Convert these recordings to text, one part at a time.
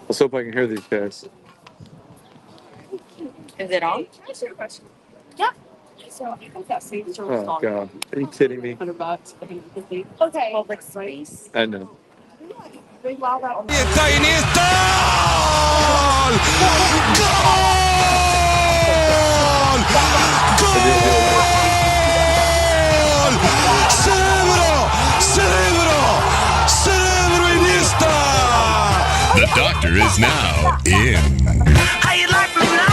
Let's hope I can hear these guys. Is it on? Yeah. So I think that saves your Oh, God. Are you kidding me? $150. Okay. Public space. I know. Wow, that one. Está Iniesta. ¡Gol! ¡Cerebro Iniesta! The doctor is now in. How you like me now?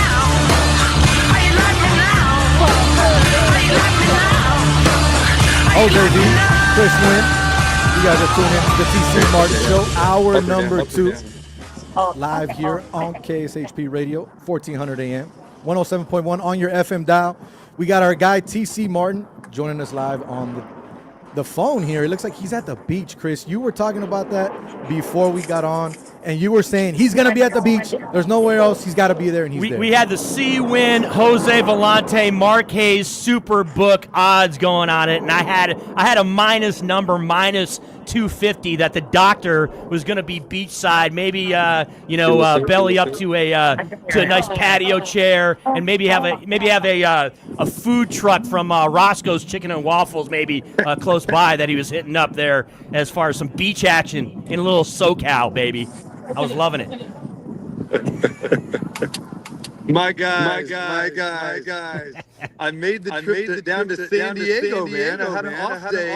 How you like me now? How you like me now? Oh, JD, Chris Winn. You guys are tuning in to the TC Martin Show, hour number 2, live here on KSHP Radio, 1400 AM, 107.1 on your FM dial. We got our guy TC Martin joining us live on the phone here. It looks like he's at the beach, Chris. You were talking about that before we got on, and you were saying he's going to be at the beach. There's nowhere else. He's got to be there, and he's there. We had the C-Win, Jose Vellante, Marquez Superbook odds going on it, and I had a minus 250 that the doctor was going to be beachside, maybe belly up to a nice patio chair, and maybe have a food truck from Roscoe's Chicken and Waffles maybe close by that he was hitting up there as far as some beach action in a little SoCal, baby. I was loving it. My guys. I made the trip down to San Diego, man. I had an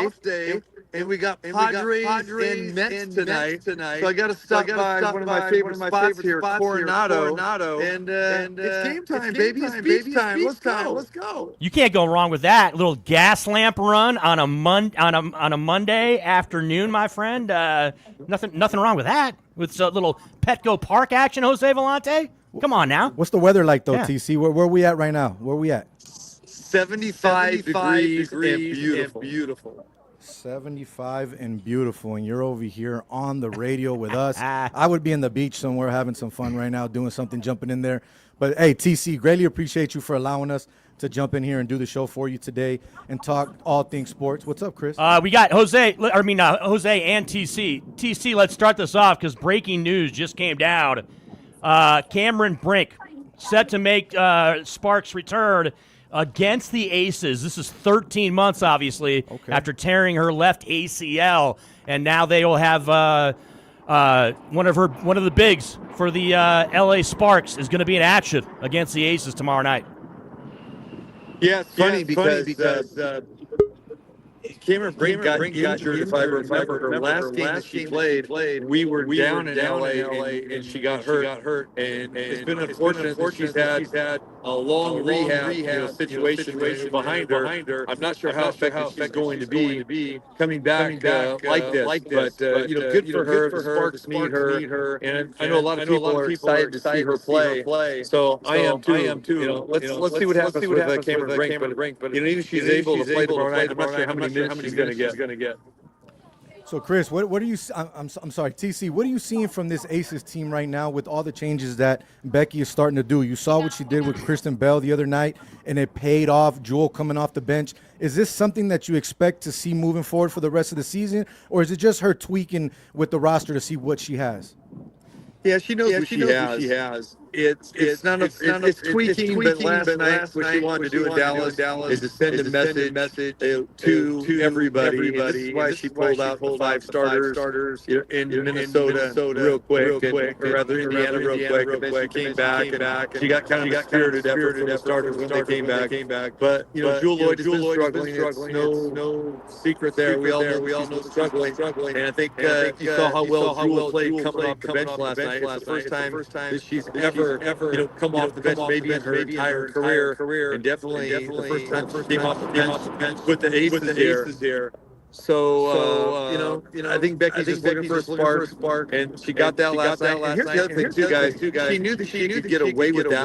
off day. And we got Padres and Mets tonight. So I got to stop by one of my favorite spots here, Coronado. And it's game time, baby. It's beach time. Let's go. You can't go wrong with that. A little gas lamp run on a Monday afternoon, my friend. Nothing wrong with that. With a little Petco Park action, Jose Vellante. Come on now. What's the weather like, though, Yeah. TC? Where are we at right now? Where are we at? 75 degrees and beautiful. 75 and beautiful, and you're over here on the radio with us. I would be in the beach somewhere having some fun right now, doing something, jumping in there. But, hey, TC, greatly appreciate you for allowing us to jump in here and do the show for you today and talk all things sports. What's up, Chris? We got Jose and TC. TC, let's start this off because breaking news just came down. Cameron Brink set to make Sparks' return against the Aces. This is 13 months, obviously, after tearing her left ACL, and now they will have one of the bigs for the LA Sparks is going to be in action against the Aces tomorrow night. Yeah, it's funny because Cameron Brink got injured, if I remember. Her last game that she played, we were down in LA, and she got hurt. And it's been unfortunate that she's had a long rehab situation behind her. I'm not sure how effective she's going to be coming back like this. But good for her. The Sparks need her. And I know a lot of people are excited to see her play. So I am too. Let's see what happens with Cameron Brink. But even if she's able to play tomorrow night, I'm not sure how many minutes she's going to get. So, Chris, what are you? I'm sorry, TC. What are you seeing from this Aces team right now with all the changes that Becky is starting to do? You saw what she did with Kristen Bell the other night, and it paid off. Jewel coming off the bench. Is this something that you expect to see moving forward for the rest of the season, or is it just her tweaking with the roster to see what she has? Yeah, she knows what she has. It's tweaking, but last night what she wanted to do in Dallas is to send a message to everybody. And this is why she pulled out the 5 starters in Minnesota real quick, or rather Indiana real quick. And then she came back, and she got kind of a spirited effort from the starters when they came back. But Jewel Lloyd has been struggling. It's no secret there. We all know struggling. And I think you saw how well Jewel played coming off the bench last night. It's the first time that she's ever come off the bench maybe in her entire career, and definitely the first time she came off the bench with the Aces here. So, I think Becky's just looking for a spark, and she got that last night. And here's the other thing, too, guys. She knew that she could get away with that,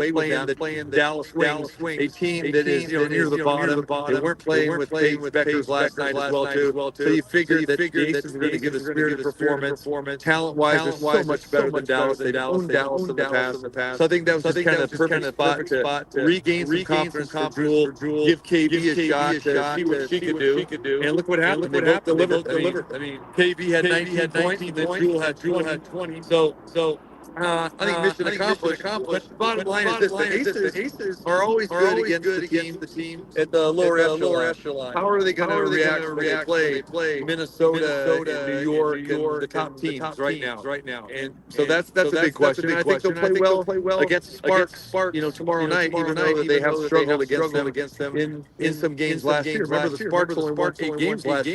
playing the Dallas Wings, a team that is near the bottom. They weren't playing with Paige Beckers last night as well, too. So you figured that the Aces were going to give a spirited performance. Talent-wise, they're so much better than Dallas. They've owned Dallas in the past. So I think that was just kind of the perfect spot to regain some confidence for Jewel, give KB a shot to see what she could do. And look what happened. happened. They both delivered. I mean, KB had 19 points, and then Jewel had 20. So I think mission accomplished. But the bottom line is this: the Aces are always good against the team at the lower echelon. How are they going to react when they play Minnesota and New York and the top teams right now? And so that's a big question. I think they'll play well against the Sparks. Tomorrow night, even though they have struggled against them in some games last year. Remember, the Sparks only won 8 games last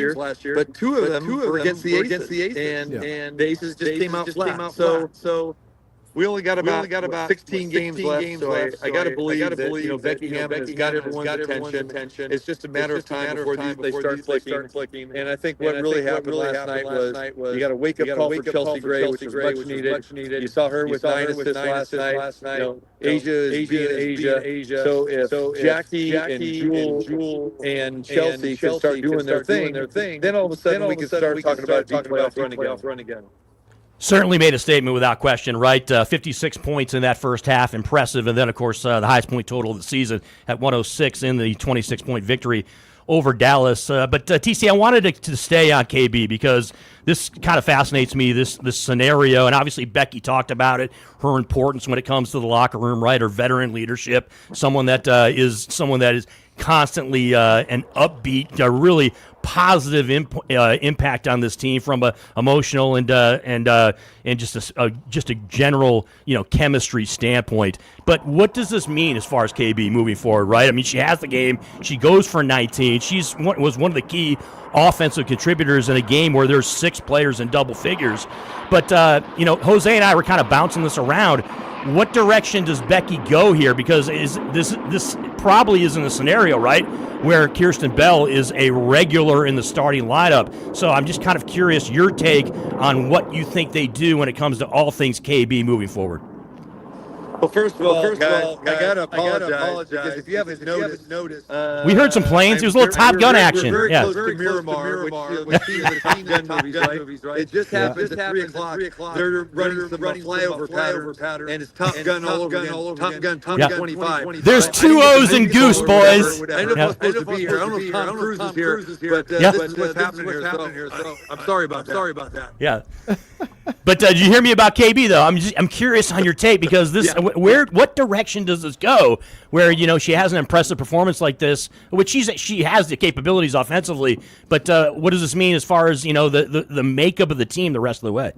year, but 2 of them were against the Aces, and the Aces just came out flat. So we only got about 16 games left, so I got to believe that Becky Hammond has got everyone's attention. It's just a matter of time before they start flicking. And I think what really happened last night was you got a wake-up call for Chelsea Gray, which is much needed. You saw her with 9 assists last night. Asia is being Asia. So if Jackie and Jewel and Chelsea can start doing their thing, then all of a sudden we can start talking about a deep playoff run again. Certainly made a statement without question, right? 56 points in that first half, impressive. And then, of course, the highest point total of the season at 106 in the 26-point victory over Dallas. But TC, I wanted to stay on KB because this kind of fascinates me, this scenario. And obviously Becky talked about it, her importance when it comes to the locker room, right? Her veteran leadership, someone that is constantly an upbeat, really positive impact on this team from a emotional and just a general chemistry standpoint. But what does this mean as far as KB moving forward, right? I mean, she has the game, she goes for 19, was one of the key offensive contributors in a game where there's 6 players in double figures. But Jose and I were kind of bouncing this around. What direction does Becky go here? Because this probably isn't a scenario, right, where Kirsten Bell is a regular in the starting lineup. So I'm just kind of curious your take on what you think they do when it comes to all things KB moving forward. Well, first of all, guys, I gotta apologize because if you haven't noticed, we heard some planes. It was a little Top Gun action. We're very close to Miramar, which is the Top Gun movies, right? It just happens at 3 o'clock. They're running some flyover pattern, and it's Top Gun all over again. Top Gun 25. There's 2 O's in Goose, boys. I don't know if I'm supposed to be here. I don't know if Tom Cruise is here, but this is what's happening here. So I'm sorry about that. Yeah. But did you hear me about KB though? I'm curious on your take because this. Yeah. What direction does this go? Where she has an impressive performance like this, which she has the capabilities offensively. But what does this mean as far as the makeup of the team the rest of the way?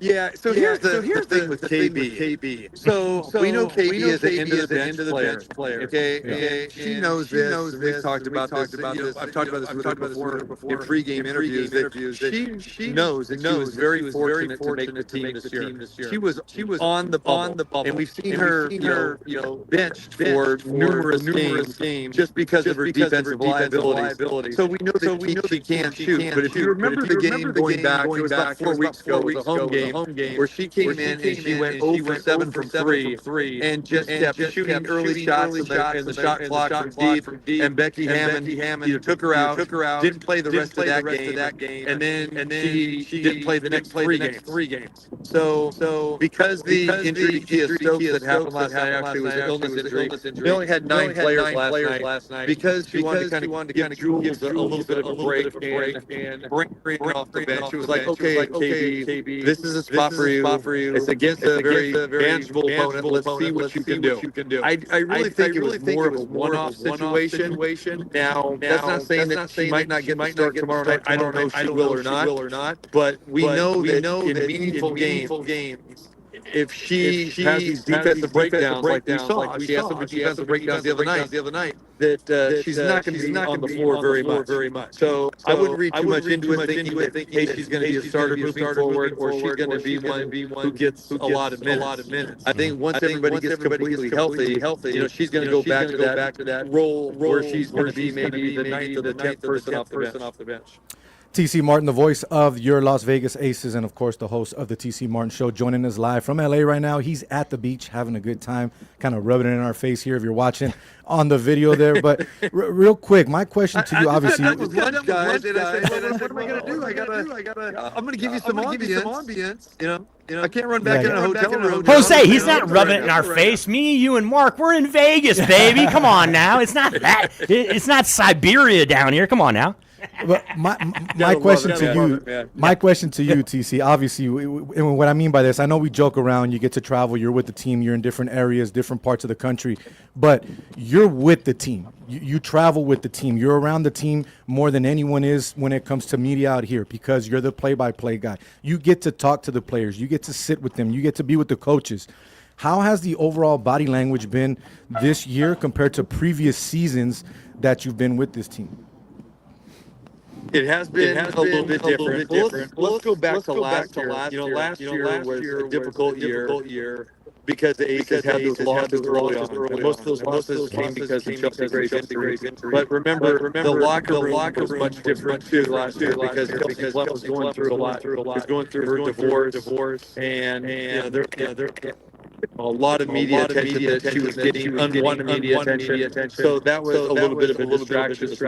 Yeah, so here's the thing with KB. So we know KB is an end-of-the-bench player. Okay, she knows this. We've talked about this. I've talked about this with her before in pregame interviews. That she knows, and she was very fortunate to make the team this year. She was on the bubble, and we've seen her benched for numerous games just because of her defensive liabilities. So we know that she can shoot. But if you remember the game going back, it was about 4 weeks ago. It was a home game where she came in and she went 0 for 7 from 3 and just kept shooting early shots in the shot clock from deep. And Becky Hammond took her out, didn't play the rest of that game, and then she didn't play the next 3 games. So because the injury to Kia Stokes that happened last night actually was an illness injury, we only had 9 players last night because she wanted to kind of give Jules a little bit of a break and bring her off the bench. It was like, okay, KB, this is a spot for you. It's against a very manageable opponent. Let's see what you can do. I really think it was more of a one-off situation. Now, that's not saying that she might not get the start tomorrow night. I don't know if she will or not. But we know that in meaningful games, if she has these defensive breakdowns like we saw, she had some defensive breakdowns the other night, that she's not going to be on the floor very much. So I wouldn't read too much into it thinking, hey, she's going to be a starter moving forward, or she's going to be one who gets a lot of minutes. I think once everybody gets completely healthy, she's going to go back to that role where she's going to be maybe the 9th or the 10th person off the bench. TC Martin, the voice of your Las Vegas Aces, and of course the host of the TC Martin Show, joining us live from LA right now. He's at the beach having a good time, kind of rubbing it in our face here if you're watching on the video there. But real quick, my question to you, obviously. I was lunch, guys, and I said, what am I going to do? I'm going to give you some ambience. I can't run back in a hotel room. Jose, he's not rubbing it in our face. Me, you, and Mark, we're in Vegas, baby. Come on now. It's not that. It's not Siberia down here. Come on now. But my question to you, TC. Obviously, and what I mean by this, I know we joke around. You get to travel. You're with the team. You're in different areas, different parts of the country. But you're with the team. You travel with the team. You're around the team more than anyone is when it comes to media out here because you're the play-by-play guy. You get to talk to the players. You get to sit with them. You get to be with the coaches. How has the overall body language been this year compared to previous seasons that you've been with this team? It has been a little bit different. Let's go back to last year. Last year was a difficult year because the Aces had those losses early on. And most of those losses came because of Chelsea Gray's injury. But remember, the locker room was much different too last year because Chelsea was going through a lot. She was going through her divorce, and a lot of media attention that she was getting, unwanted media attention. So that was a little bit of a distraction as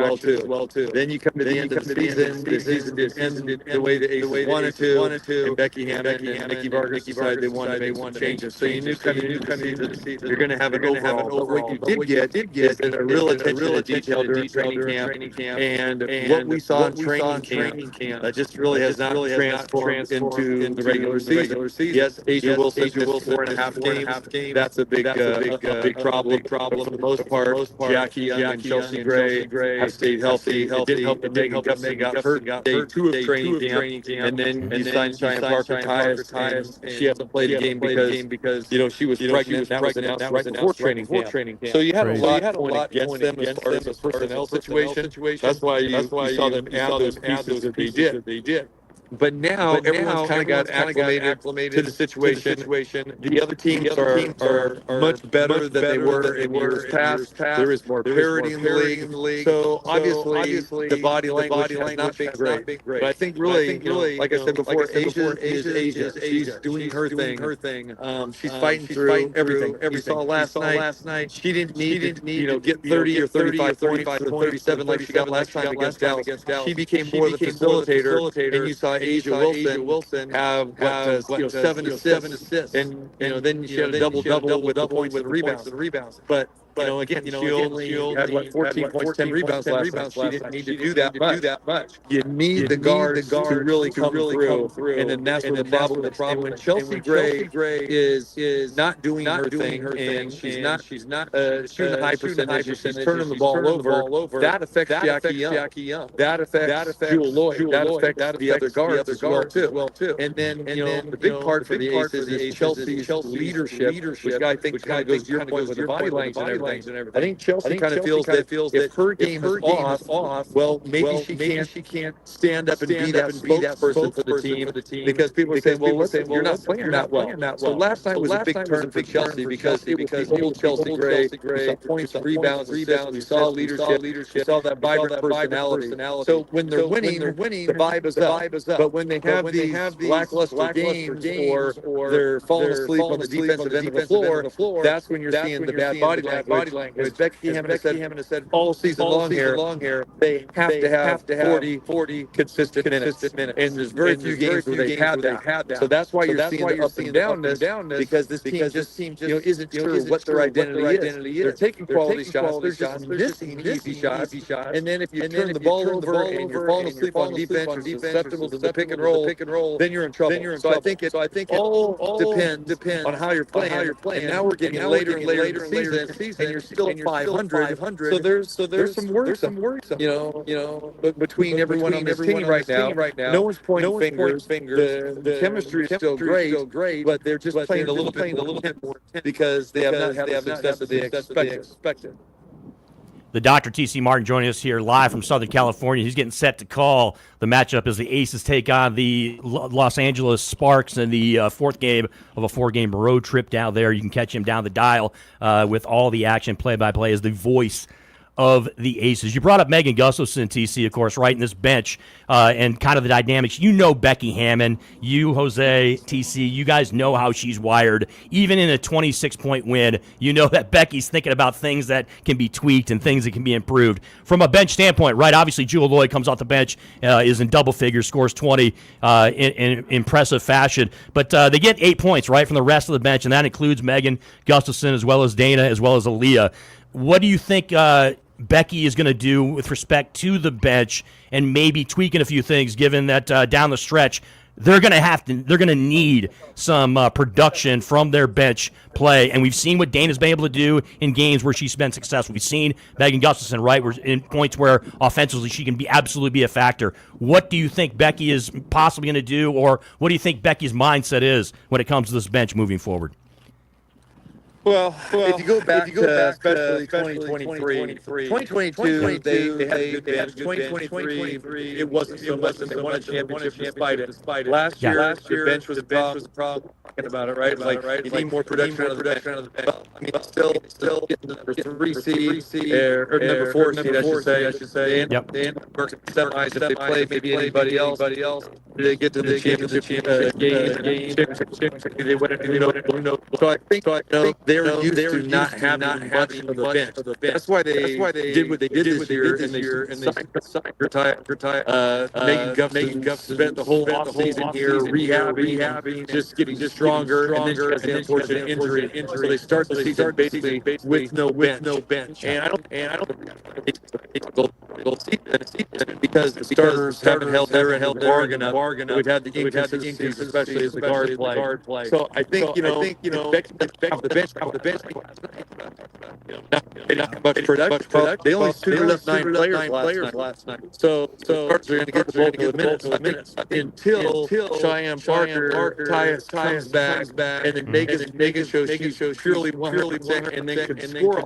well too. Then you come to the end of the season. The season didn't end the way the Aces wanted to. And Becky Hammond and Nikki Vargas decided they wanted to make some changes. So you knew coming into the season you're going to have an overall. But what you did get is a real attention to detail during training camp. And what we saw in training camp just really has not transformed into the regular season. Yes, Asia Wilson missed 4.5 games. That's a big problem. For the most part, Jackie Young and Chelsea Gray have stayed healthy. It didn't help that Megan Gustin got hurt day 2 of training camp. And then you signed Cheyenne Parker Tyus, and she hasn't played a game because she was pregnant. That was announced right before training camp. So you had a lot going against them as far as the personnel situation. That's why you saw them add those pieces that they did. But now everyone's kind of got acclimated to the situation. The other teams are much better than they were in years past. There is more parity in the league. So obviously the body language has not been great. But I think really, like I said before, Asia is Asia. She's doing her thing. She's fighting through everything. You saw last night. She didn't need to get 30 or 35 points or 37 like she got last time against Dallas. She became more the facilitator, and you saw Asia Wilson have 7 assists, and then she had a double with the points and rebounds. But again, she only had 14 points, 10 rebounds last night. She didn't need to do that much. You need the guards to really come through, and then that's the problem. And when Chelsea Gray is not doing her thing, and she's not shooting a high percentage, she's turning the ball over, that affects Jackie Young. That affects Jewel Lloyd. That affects the other guards as well too. And then the big part for the Aces is Chelsea's leadership, which I think kind of goes to your point with the body language and everything. I think Chelsea kind of feels that if her game is off, well, maybe she can't stand up and be that spokesperson for the team because people are saying, well, listen, you're not playing that well. So last night was a big turn for Chelsea because it was the old Chelsea Gray. We saw points, rebounds, we saw leadership, we saw that vibrant personality. So when they're winning, the vibe is up. But when they have these lackluster games or they're falling asleep on the defensive end of the floor, that's when you're seeing the bad body language. As Becky Hammond has said all season long here, they have to have 40 consistent minutes. And there's very few games where they've had that. So that's why you're seeing the up and downness because this team just isn't sure what their identity is. They're taking quality shots. They're just missing easy shots. And then if you turn the ball over and you're falling asleep on defense or susceptible to the pick and roll, then you're in trouble. So I think it all depends on how you're playing. And now we're getting later and later in the season, and you're still at 500. So there's some worrisome. But between everyone on this team right now, no one's pointing fingers. The chemistry is still great, but they're just playing a little bit more because they have not had the success that they expected. The Dr. T.C. Martin joining us here live from Southern California. He's getting set to call the matchup as the Aces take on the Los Angeles Sparks in the fourth game of a 4-game road trip down there. You can catch him down the dial with all the action play-by-play as the voice of the Aces. You brought up Megan Gustafson, TC, of course, right in this bench, and kind of the dynamics. You know Becky Hammond, you, Jose, TC, you guys know how she's wired. Even in a 26-point win, you know that Becky's thinking about things that can be tweaked and things that can be improved. From a bench standpoint, right, obviously Jewel Lloyd comes off the bench, is in double figures, scores 20 in impressive fashion. But they get 8 points, right, from the rest of the bench, and that includes Megan Gustafson as well as Dana, as well as Aaliyah. What do you think Becky is going to do with respect to the bench and maybe tweaking a few things, given that down the stretch they're going to need some production from their bench play. And we've seen what Dana's been able to do in games where she's been successful. We've seen Megan Gustafson, right, in points where offensively she can absolutely be a factor. What do you think Becky is possibly going to do, or what do you think Becky's mindset is when it comes to this bench moving forward? Well, if you go back especially 2023, 2022, they had a good bench. 2023, it wasn't so much that they won a championship despite it. Last year, the bench was a problem. Talking about it, right? Like, you need more production out of the bench. Well, I mean, still getting the number 3 seed, or number 4 seed, I should say. Yep. They end up working semis. If they play maybe anybody else, they get to the championship game. They win it. So I think they're used to not having much of the bench. That's why they did what they did this year, and they Megan Gustafson spent the whole offseason here rehabbing, just getting stronger, and then she has an unfortunate injury. So they start the season basically with no bench. And I don't they'll see because the starters haven't held their bargain up. We've had the inconsistencies, especially as the guard play. So I think Becky the bench. Not much production. They only suited up 9 players last night. So the Spartans are going to get the bulk of the minutes until Cheyenne Parker, Tyus comes back, and then Megan shows she's purely 100% and then can score.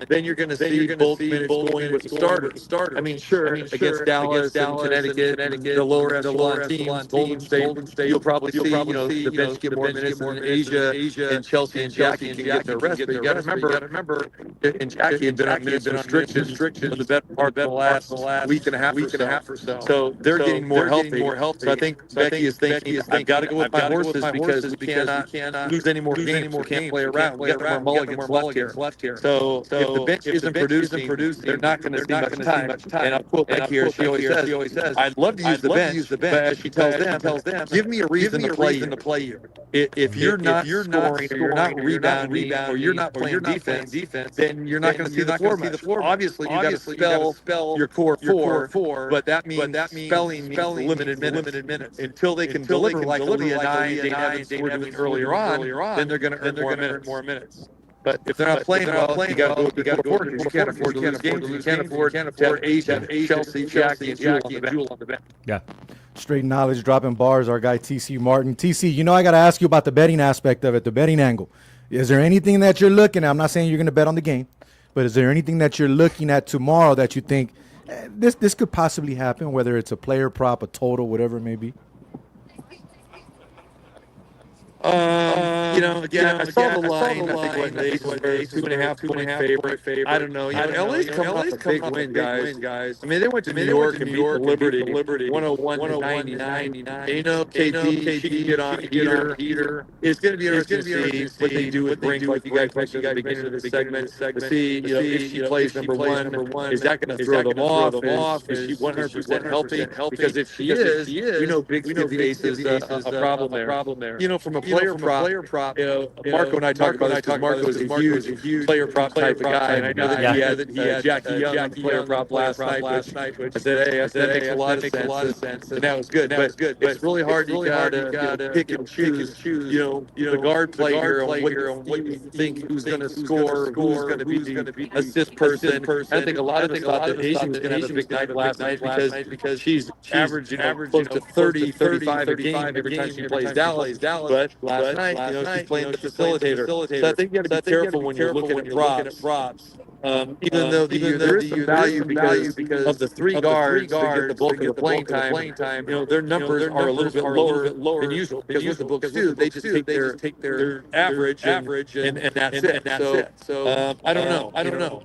Then you're going to see both minutes going with the starters. I mean, sure, against Dallas and Connecticut, the lower echelon teams, Golden State, you'll probably see the bench get more minutes, and Asia and Chelsea and Jackie can get their rest. But you got to remember, and Jackie had been on minutes restrictions for the better part of the last week and a half or so. So they're getting more healthy. So I think Becky is thinking, I've got to go with my horses because we cannot lose any more games. We can't play around. We got more mulligans left here. So if the bench isn't producing, they're not going to see much time. And I'll quote Becky here. She always says, I'd love to use the bench, but as she tells them, give me a reason to play you. If you're not scoring, or you're not rebounding, or you're not playing defense, then you're not going to see the floor. Obviously, you got to spell your core four, but that means spelling means limited minutes. Until they can deliver like Leah and Dane Evans were doing earlier on, then they're going to earn more minutes. But if they're not playing well, you got to go with the you can't afford to lose games. You can't afford to have Asia, Chelsea, Jackie, and Jewel on the bench. Yeah. Straight knowledge, dropping bars, our guy TC Martin. TC, I got to ask you about the betting aspect of it, the betting angle. Is there anything that you're looking at? I'm not saying you're going to bet on the game, but is there anything that you're looking at tomorrow that you think this could possibly happen, whether it's a player prop, a total, whatever it may be? Again, I saw the line. I think what the Aces were 2.5 point favorite. I don't know. LA's coming off a big win, guys. I mean, they went to New York and beat Liberty 101 to 99. KD, she can get on heater. It's going to be interesting to see what they do with Brink, like you guys mentioned at the beginning of the segment. To see, if she plays number one, is that going to throw them off? Is she 100% healthy? Because if she is, Big give the Aces a problem there. From a player prop, Marco and I talked about this because Marco is a huge player prop type of guy, and I know that he had Jackie Young on player prop last night, which I said, that makes a lot of sense, and that was good. But it's really hard. You got to pick and choose. The guard player on what you think who's going to score, who's going to be the assist person. I think a lot of us thought that Asia was going to have a big night last night because she's averaging close to 30, 35 a game every time she plays Dallas. But last night, she's playing the facilitator. So I think you got to be careful when you're looking at props. Even though there is some value because of the three guards that get the bulk of the playing time, their numbers are a little bit lower than usual. Because what the books do, they just take their average and that's it. So I don't know.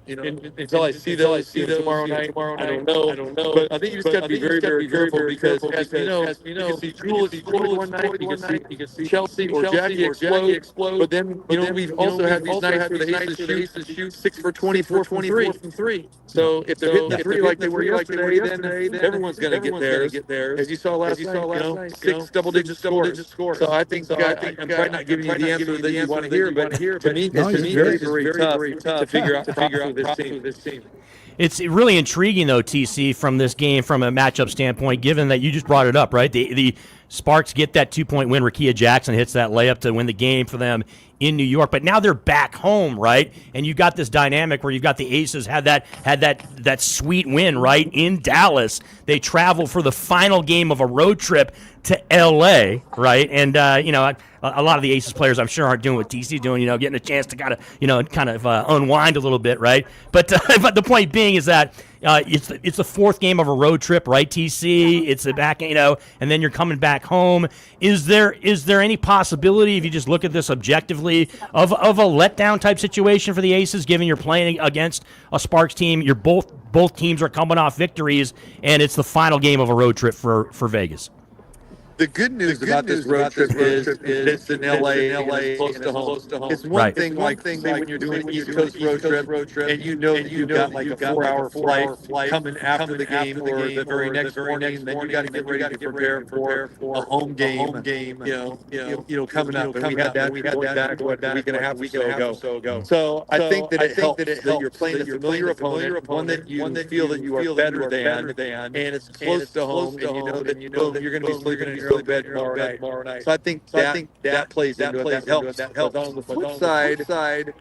Until I see those tomorrow night, I don't know. But I think you just got to be very, very careful because you can see Jewel explode one night, you can see Chelsea or Jackie explode. But then we've also had these nights where the Aces shoot 6 for 25. 24 from three. So if they're hitting the three like they were yesterday, then everyone's going to get theirs. As you saw last night, six double-digit scores. So I think I'm probably not giving you the answer that you want to hear, but to me, it's very tough to figure out this team. It's really intriguing, though, TC, from this game, from a matchup standpoint, given that you just brought it up, right? The Sparks get that 2-point win. Rakia Jackson hits that layup to win the game for them in New York, but now they're back home, right? And you've got this dynamic where you've got the Aces had that sweet win, right, in Dallas. They travel for the final game of a road trip to L.A., right? And a lot of the Aces players, I'm sure, aren't doing what TC's doing, getting a chance to kind of unwind a little bit, right? But but the point being is that it's the fourth game of a road trip, right, TC? It's the back, and then you're coming back home. Is there any possibility, if you just look at this objectively, of a letdown type situation for the Aces, given you're playing against a Sparks team, you're both teams are coming off victories, and it's the final game of a road trip for Vegas? The good news about this road trip is it's in LA and it's close to home. It's one thing when you're doing an East Coast road trip and you've got like a 4-hour flight coming after the game or the very next morning, and then you got to get ready to prepare for a home game. Coming up. And we had that back a week and a half ago. So I think that it helps that you're playing a familiar opponent, one that you feel that you are better than, and it's close to home, and you know that you're going to be sleeping in your own bed tomorrow night. So I think that plays into it. That helps. But on the flip side,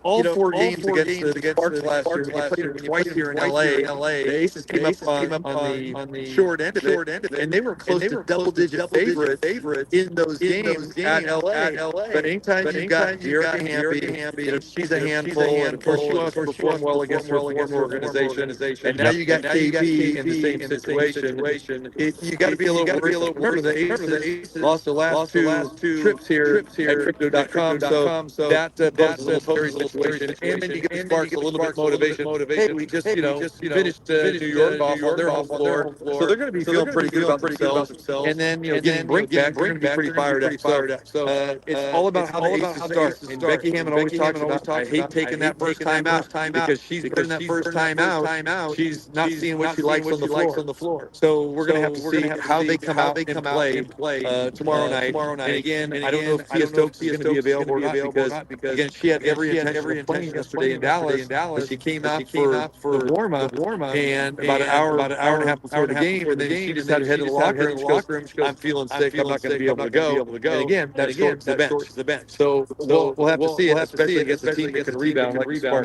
all four games against the Sparks last year, when you played them twice here in LA, the Aces came up on the short end of it, and they were close to double-digit favorites in those games at LA. But anytime you've got Jerry Hamby, she's a handful, and of course she wants to perform well against her former organization, and now you got KP in the same situation. You got to be a little worried. Remember, the Aces lost the last two trips here at Crypto.com, so that poses a little situation. And then you get the Sparks a little bit of motivation. Hey, we just finished New York off on their home floor, so they're going to be feeling pretty good about themselves. And then getting Brink back, they're going to be pretty fired up. So it's all about how the Aces start. And Becky Hammond always talks about, I hate taking that first time out because she's been that first time out. She's not seeing what she likes on the floor. So we're going to have to see how they come out and play tomorrow night. And again, I don't know if Tia Stokes is going to be available or not because again, she had every intention of playing yesterday in Dallas, but she came out for the warm-up, and about an hour and a half before the game, and then she just had to head to the locker room. She goes, I'm feeling sick, I'm not going to be able to go. And again, that shorts the bench. So we'll have to see it, especially against a team that can rebound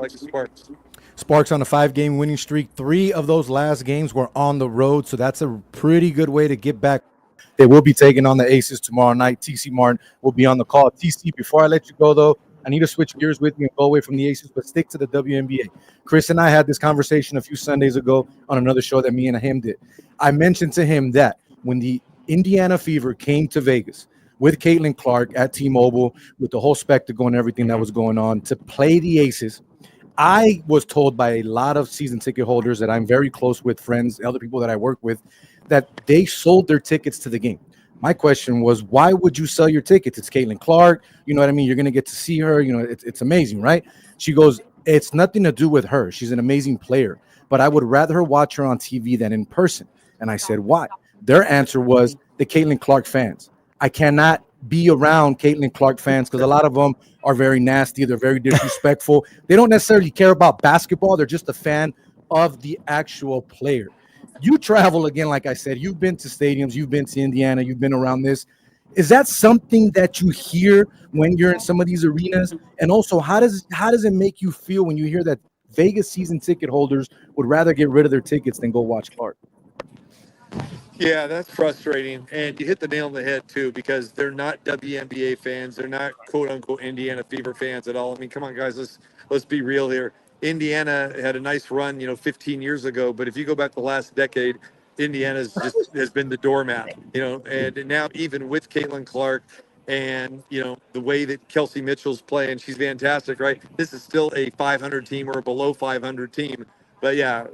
like the Sparks. Sparks on a 5-game winning streak. 3 of those last games were on the road, so that's a pretty good way to get back. They will be taking on the Aces tomorrow night. TC Martin will be on the call. TC, before I let you go, though, I need to switch gears with you and go away from the Aces, but stick to the WNBA. Chris and I had this conversation a few Sundays ago on another show that me and him did. I mentioned to him that when the Indiana Fever came to Vegas with Caitlin Clark at T-Mobile, with the whole spectacle and everything that was going on, to play the Aces, I was told by a lot of season ticket holders that I'm very close with, friends, other people that I work with, that they sold their tickets to the game. My question was, why would you sell your tickets? It's Caitlin Clark. You know what I mean? You're going to get to see her. It's amazing, right? She goes, it's nothing to do with her. She's an amazing player, but I would rather watch her on TV than in person. And I said, why? Their answer was the Caitlin Clark fans. I cannot be around Caitlin Clark fans because a lot of them are very nasty. They're very disrespectful. They don't necessarily care about basketball. They're just a fan of the actual player. You travel again, like I said, you've been to stadiums, you've been to Indiana, you've been around this. Is that something that you hear when you're in some of these arenas? And also, how does it make you feel when you hear that Vegas season ticket holders would rather get rid of their tickets than go watch Clark? Yeah, that's frustrating. And you hit the nail on the head, too, because they're not WNBA fans. They're not, quote-unquote, Indiana Fever fans at all. I mean, come on, guys, let's be real here. Indiana had a nice run, 15 years ago. But if you go back the last decade, Indiana has been the doormat, and now even with Caitlin Clark and, the way that Kelsey Mitchell's playing, she's fantastic, right? This is still a 500 team or a below 500 team. But, yeah,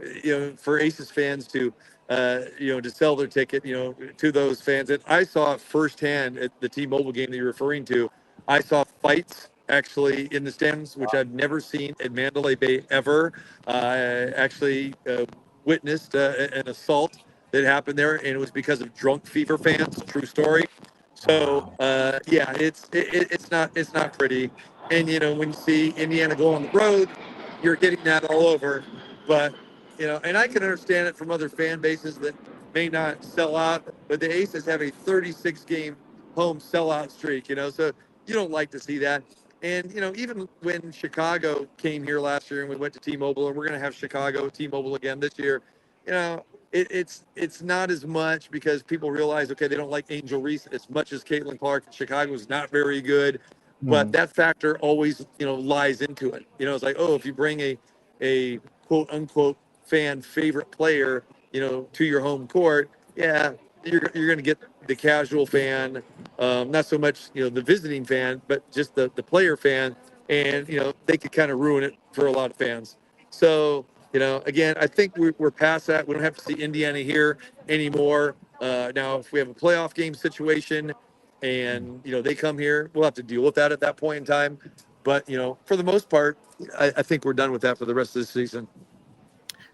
for Aces fans to sell their ticket, to those fans. And I saw firsthand at the T-Mobile game that you're referring to, I saw fights actually in the stands, which I've never seen at Mandalay Bay ever. Actually witnessed an assault that happened there, and it was because of drunk Fever fans. True story. So yeah, it's not pretty. And when you see Indiana go on the road, you're getting that all over. But and I can understand it from other fan bases that may not sell out, but the Aces have a 36 game home sellout streak. So you don't like to see that. And even when Chicago came here last year and we went to T-Mobile, and we're going to have Chicago T-Mobile again this year, it's not as much because people realize, okay, they don't like Angel Reese as much as Caitlin Clark. Chicago is not very good, but that factor always lies into it. It's like, oh, if you bring a quote unquote fan favorite player to your home court, yeah, you're going to get the casual fan, not so much the visiting fan, but just the player fan, and they could kind of ruin it for a lot of fans. So again, I think we're past that. We don't have to see Indiana here anymore. Now, if we have a playoff game situation and they come here, we'll have to deal with that at that point in time. But for the most part, I think we're done with that for the rest of the season.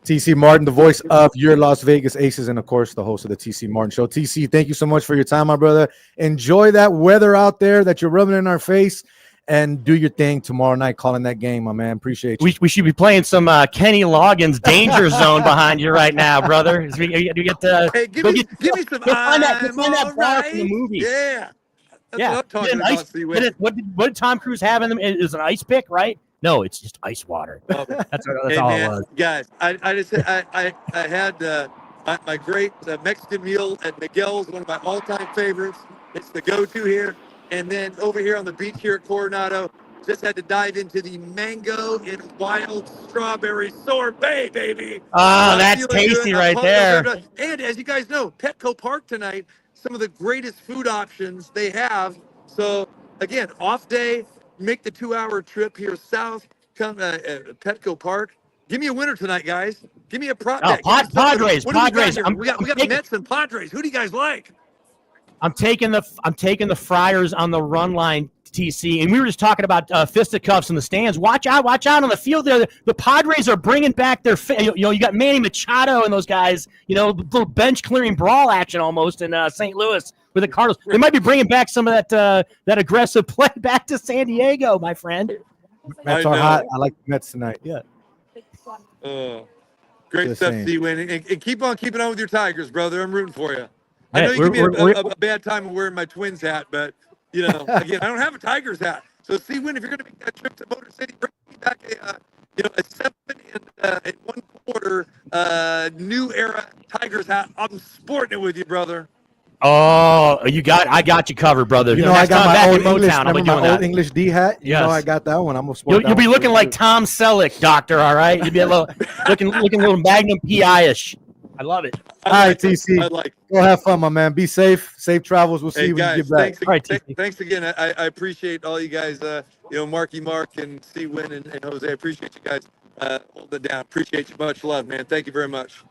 TC Martin, the voice of your Las Vegas Aces, and of course the host of the TC Martin Show. TC, thank you so much for your time, my brother. Enjoy that weather out there that you're rubbing in our face, and do your thing tomorrow night calling that game, my man. Appreciate you. We should be playing some Kenny Loggins Danger Zone behind you right now, brother. You get hey, give me some. Find that bar from the movie. Yeah. That's yeah. what I'm talking about. What did Tom Cruise have in them? It was an ice pick, right? No, it's just ice water. That's all it was. Guys, I had my great Mexican meal at Miguel's, one of my all-time favorites. It's the go-to here. And then over here on the beach here at Coronado, just had to dive into the mango and wild strawberry sorbet, baby. Oh, that's tasty right there. And as you guys know, Petco Park tonight, some of the greatest food options they have. So again, off day, make the 2-hour trip here south, come Petco Park. Give me a winner tonight, guys. Give me a prop bet. Padres. We got the Mets and Padres. Who do you guys like? I'm taking the Friars on the run line, TC, and we were just talking about fisticuffs in the stands. Watch out on the field there. The Padres are bringing back their, you got Manny Machado and those guys, little bench clearing brawl action almost in St. Louis with the Cardinals. They might be bringing back some of that aggressive play back to San Diego, my friend. Mets are hot. I like the Mets tonight. Yeah. Great stuff, C. Winn, and keep on keeping on with your Tigers, brother. I'm rooting for you. I know you give me a bad time of wearing my Twins hat, but again, I don't have a Tigers hat. So, see, Winn, if you're going to make that trip to Motor City, bring me back a 7 and 1/4 new era Tigers hat. I'm sporting it with you, brother. Oh, I got you covered, brother. I got my old English, old English D hat. I got that one. I'm gonna sport. You'll be looking like Tom Selleck, doctor. All right, you'll be a little looking a little Magnum PI-ish. I love it. All right, TC. Go have fun, my man. Be safe. Safe travels. We'll see you when you get back. Thanks again. I appreciate all you guys. Marky Mark and C. Winn and Jose. I appreciate you guys holding it down. Appreciate you. Much love, man. Thank you very much.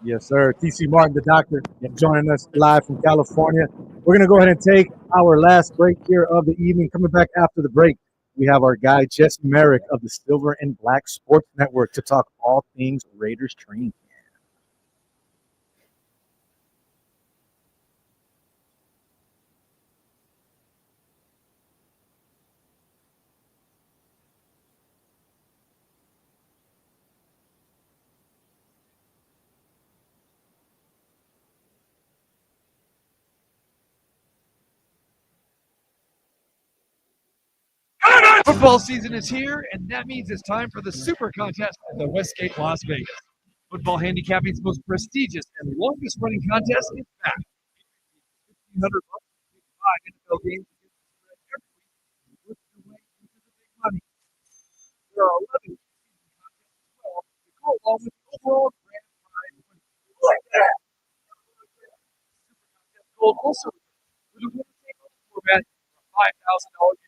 Yes, sir. TC Martin, the doctor, joining us live from California. We're going to go ahead and take our last break here of the evening. Coming back after the break, we have our guy, Jesse Merrick of the Silver and Black Sports Network to talk all things Raiders training. Football season is here, and that means it's time for the Super Contest at the Westgate, Las Vegas. Football handicapping's most prestigious and longest-running contest is back. $1,500 NFL games every week, worth your way into the big money. There are 11 season contests as well to go along with the overall grand prize money. Like that! Super Contest Gold also with a winner-take-all format for $5,000.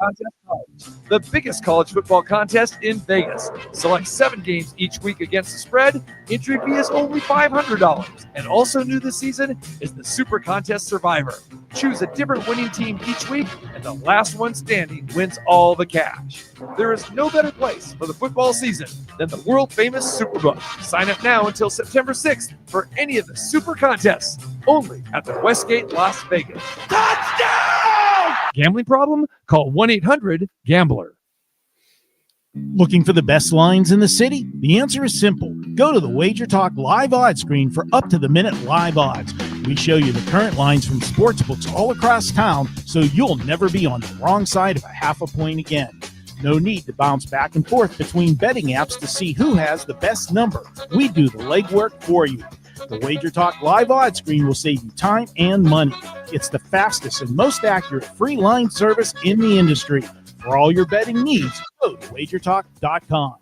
Contest College, the biggest college football contest in Vegas. Select 7 games each week against the spread. Entry fee is only $500. And also new this season is the Super Contest Survivor. Choose a different winning team each week, and the last one standing wins all the cash. There is no better place for the football season than the world-famous Superbook. Sign up now until September 6th for any of the Super Contests, only at the Westgate, Las Vegas. Touchdown! Gambling problem? Call 1-800-GAMBLER. Looking for the best lines in the city? The answer is simple. Go to the Wager Talk live odds screen for up-to-the-minute live odds. We show you the current lines from sportsbooks all across town, so you'll never be on the wrong side of a half a point again. No need to bounce back and forth between betting apps to see who has the best number. We do the legwork for you. The Wager Talk live odds screen will save you time and money. It's the fastest and most accurate free line service in the industry. For all your betting needs, go to wagertalk.com.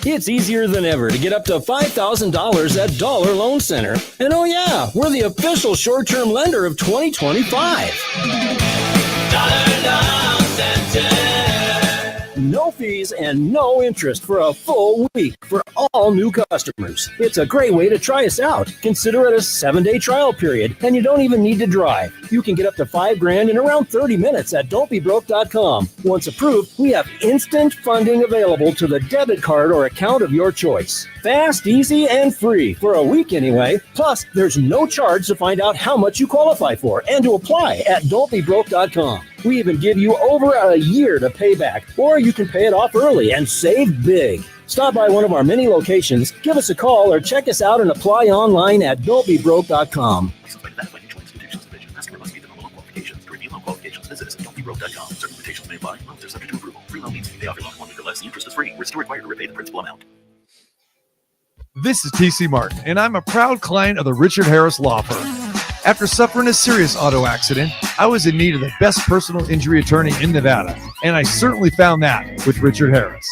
It's easier than ever to get up to $5,000 at Dollar Loan Center. And oh yeah, we're the official short-term lender of 2025. Dollar Loan Center. No fees and no interest for a full week for all new customers. It's a great way to try us out. Consider it a 7-day trial period, and you don't even need to drive. You can get up to $5,000 in around 30 minutes at don'tbebroke.com. Once approved, we have instant funding available to the debit card or account of your choice. Fast, easy, and free for a week anyway. Plus, there's no charge to find out how much you qualify for and to apply at don'tbebroke.com. We even give you over a year to pay back, or you can pay it off early and save big. Stop by one of our many locations, give us a call, or check us out and apply online at don'tbebroke.com. Customer must meet the loan qualifications. To review loan qualifications, visit us at don'tbebroke.com. Certain limitations may apply. Loans are subject to approval. Free loan means if you pay off your loan 1 week or less, the interest is free. We're still required to repay the principal amount. This is TC Martin, and I'm a proud client of the Richard Harris Law Firm. After suffering a serious auto accident, I was in need of the best personal injury attorney in Nevada, and I certainly found that with Richard Harris.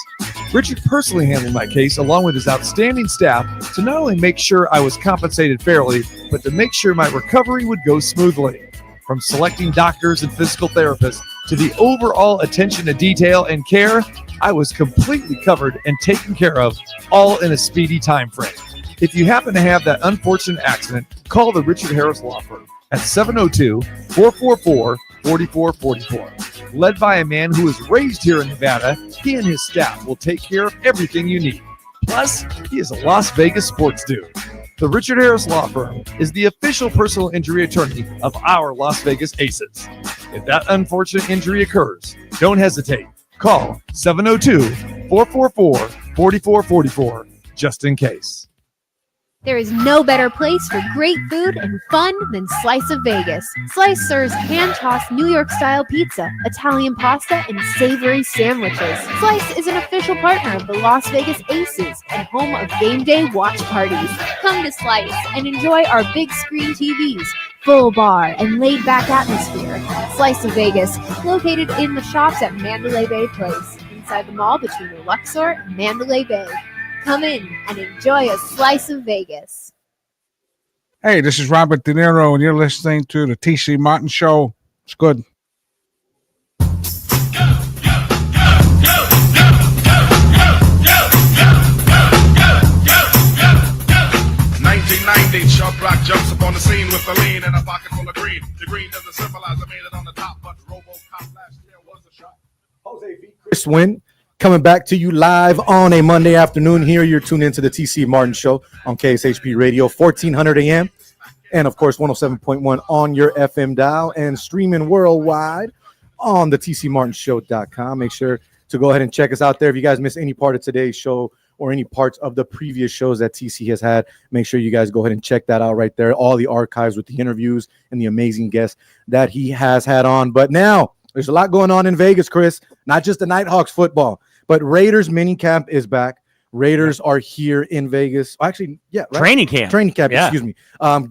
Richard personally handled my case along with his outstanding staff to not only make sure I was compensated fairly, but to make sure my recovery would go smoothly. From selecting doctors and physical therapists to the overall attention to detail and care, I was completely covered and taken care of, all in a speedy time frame. If you happen to have that unfortunate accident, call the Richard Harris Law Firm at 702-444-4444. Led by a man who was raised here in Nevada, he and his staff will take care of everything you need. Plus, he is a Las Vegas sports dude. The Richard Harris Law Firm is the official personal injury attorney of our Las Vegas Aces. If that unfortunate injury occurs, don't hesitate. Call 702-444-4444 just in case. There is no better place for great food and fun than Slice of Vegas. Slice serves hand-tossed New York-style pizza, Italian pasta, and savory sandwiches. Slice is an official partner of the Las Vegas Aces and home of game day watch parties. Come to Slice and enjoy our big screen TVs, full bar, and laid-back atmosphere. Slice of Vegas, located in the shops at Mandalay Bay Place, inside the mall between the Luxor and Mandalay Bay. Come in and enjoy a slice of Vegas. Hey, this is Robert De Niro, and you're listening to the TC Martin Show. It's good. 1990, Sharp Rock jumps upon the scene with a lean and a pocket full of green. The green doesn't symbolize I made it on the top, but RoboCop last year was a shot. Chris Winn coming back to you live on a Monday afternoon here. You're tuned into the TC Martin Show on KSHP Radio, 1400 AM, and of course 107.1 on your FM dial, and streaming worldwide on the tcmartinshow.com. Make sure to go ahead and check us out there. If you guys missed any part of today's show or any parts of the previous shows that TC has had, make sure you guys go ahead and check that out right there. All the archives with the interviews and the amazing guests that he has had on. But now there's a lot going on in Vegas, Chris. Not just the Nighthawks football, but Raiders minicamp is back. Raiders are here in Vegas. Actually, yeah. Right? Training camp, yeah. Excuse me.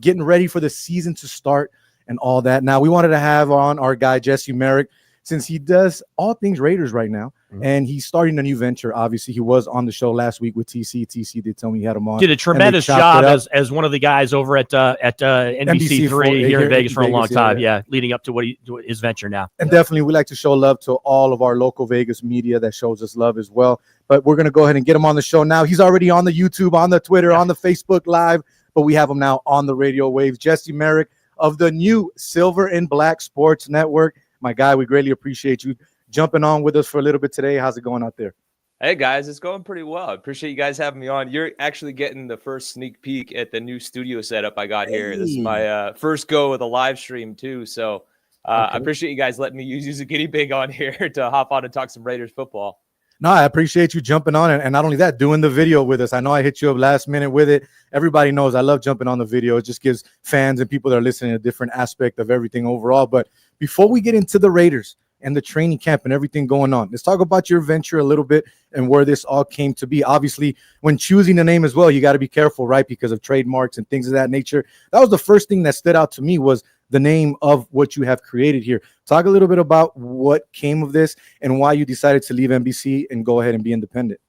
Getting ready for the season to start and all that. Now, we wanted to have on our guy, Jesse Merrick, since he does all things Raiders right now, and he's starting a new venture. Obviously, he was on the show last week with TC. TC did tell me he had him on. Did a tremendous job as one of the guys over at NBC3 here in Vegas for a long time. Yeah, leading up to his venture now. And definitely, we like to show love to all of our local Vegas media that shows us love as well. But we're going to go ahead and get him on the show now. He's already on the YouTube, on the Twitter, on the Facebook Live, but we have him now on the radio waves. Jesse Merrick of the new Silver and Black Sports Network. My guy, we greatly appreciate you jumping on with us for a little bit today. How's it going out there? Hey, guys, it's going pretty well. I appreciate you guys having me on. You're actually getting the first sneak peek at the new studio setup I got here. This is my first go with a live stream, too. So I appreciate you guys letting me use a guinea pig on here to hop on and talk some Raiders football. No, I appreciate you jumping on, and not only that, doing the video with us. I know I hit you up last minute with it. Everybody knows I love jumping on the video. It just gives fans and people that are listening a different aspect of everything overall. But before we get into the Raiders and the training camp and everything going on, let's talk about your venture a little bit and where this all came to be. Obviously, when choosing a name as well, you got to be careful, right, because of trademarks and things of that nature. That was the first thing that stood out to me, was the name of what you have created here. Talk a little bit about what came of this and why you decided to leave NBC and go ahead and be independent.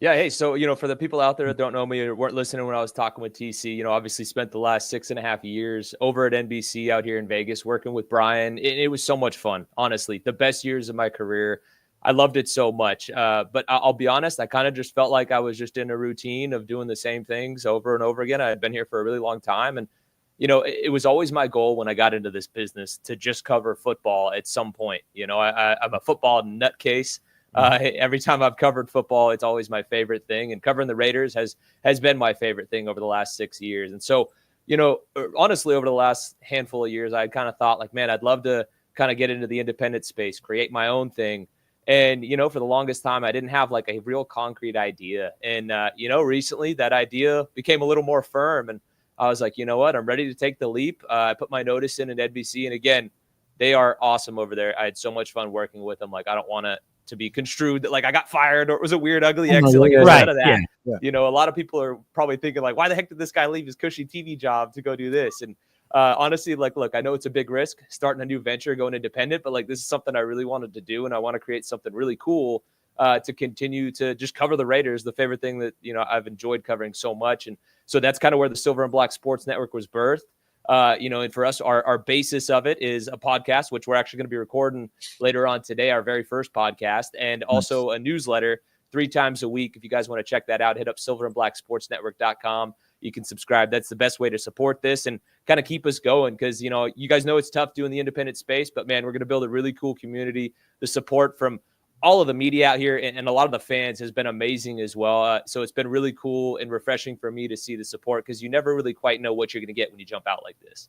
Yeah, hey, so, for the people out there that don't know me or weren't listening when I was talking with TC, obviously spent the last 6.5 years over at NBC out here in Vegas working with Brian. It was so much fun, honestly. The best years of my career. I loved it so much. But I'll be honest, I kind of just felt like I was just in a routine of doing the same things over and over again. I had been here for a really long time. And, it was always my goal when I got into this business to just cover football at some point. I'm a football nutcase. Every time I've covered football, it's always my favorite thing. And covering the Raiders has been my favorite thing over the last 6 years. And so, honestly, over the last handful of years, I kind of thought like, man, I'd love to kind of get into the independent space, create my own thing. And, for the longest time, I didn't have like a real concrete idea. And, recently that idea became a little more firm. And I was like, you know what, I'm ready to take the leap. I put my notice in at NBC. And again, they are awesome over there. I had so much fun working with them. Like, I don't want to be construed that like I got fired or it was a weird, ugly exit. Like, none of that. Yeah. A lot of people are probably thinking like, why the heck did this guy leave his cushy TV job to go do this? And honestly, like, look, I know it's a big risk starting a new venture, going independent, but like, this is something I really wanted to do. And I want to create something really cool to continue to just cover the Raiders, the favorite thing that, I've enjoyed covering so much. And so that's kind of where the Silver and Black Sports Network was birthed. And for us, our basis of it is a podcast, which we're actually going to be recording later on today, our very first podcast, and also a newsletter 3 times a week. If you guys want to check that out, hit up silverandblacksportsnetwork.com. You can subscribe. That's the best way to support this and kind of keep us going because, you guys know it's tough doing the independent space, but man, we're going to build a really cool community. The support from all of the media out here and a lot of the fans has been amazing as well. So it's been really cool and refreshing for me to see the support because you never really quite know what you're going to get when you jump out like this.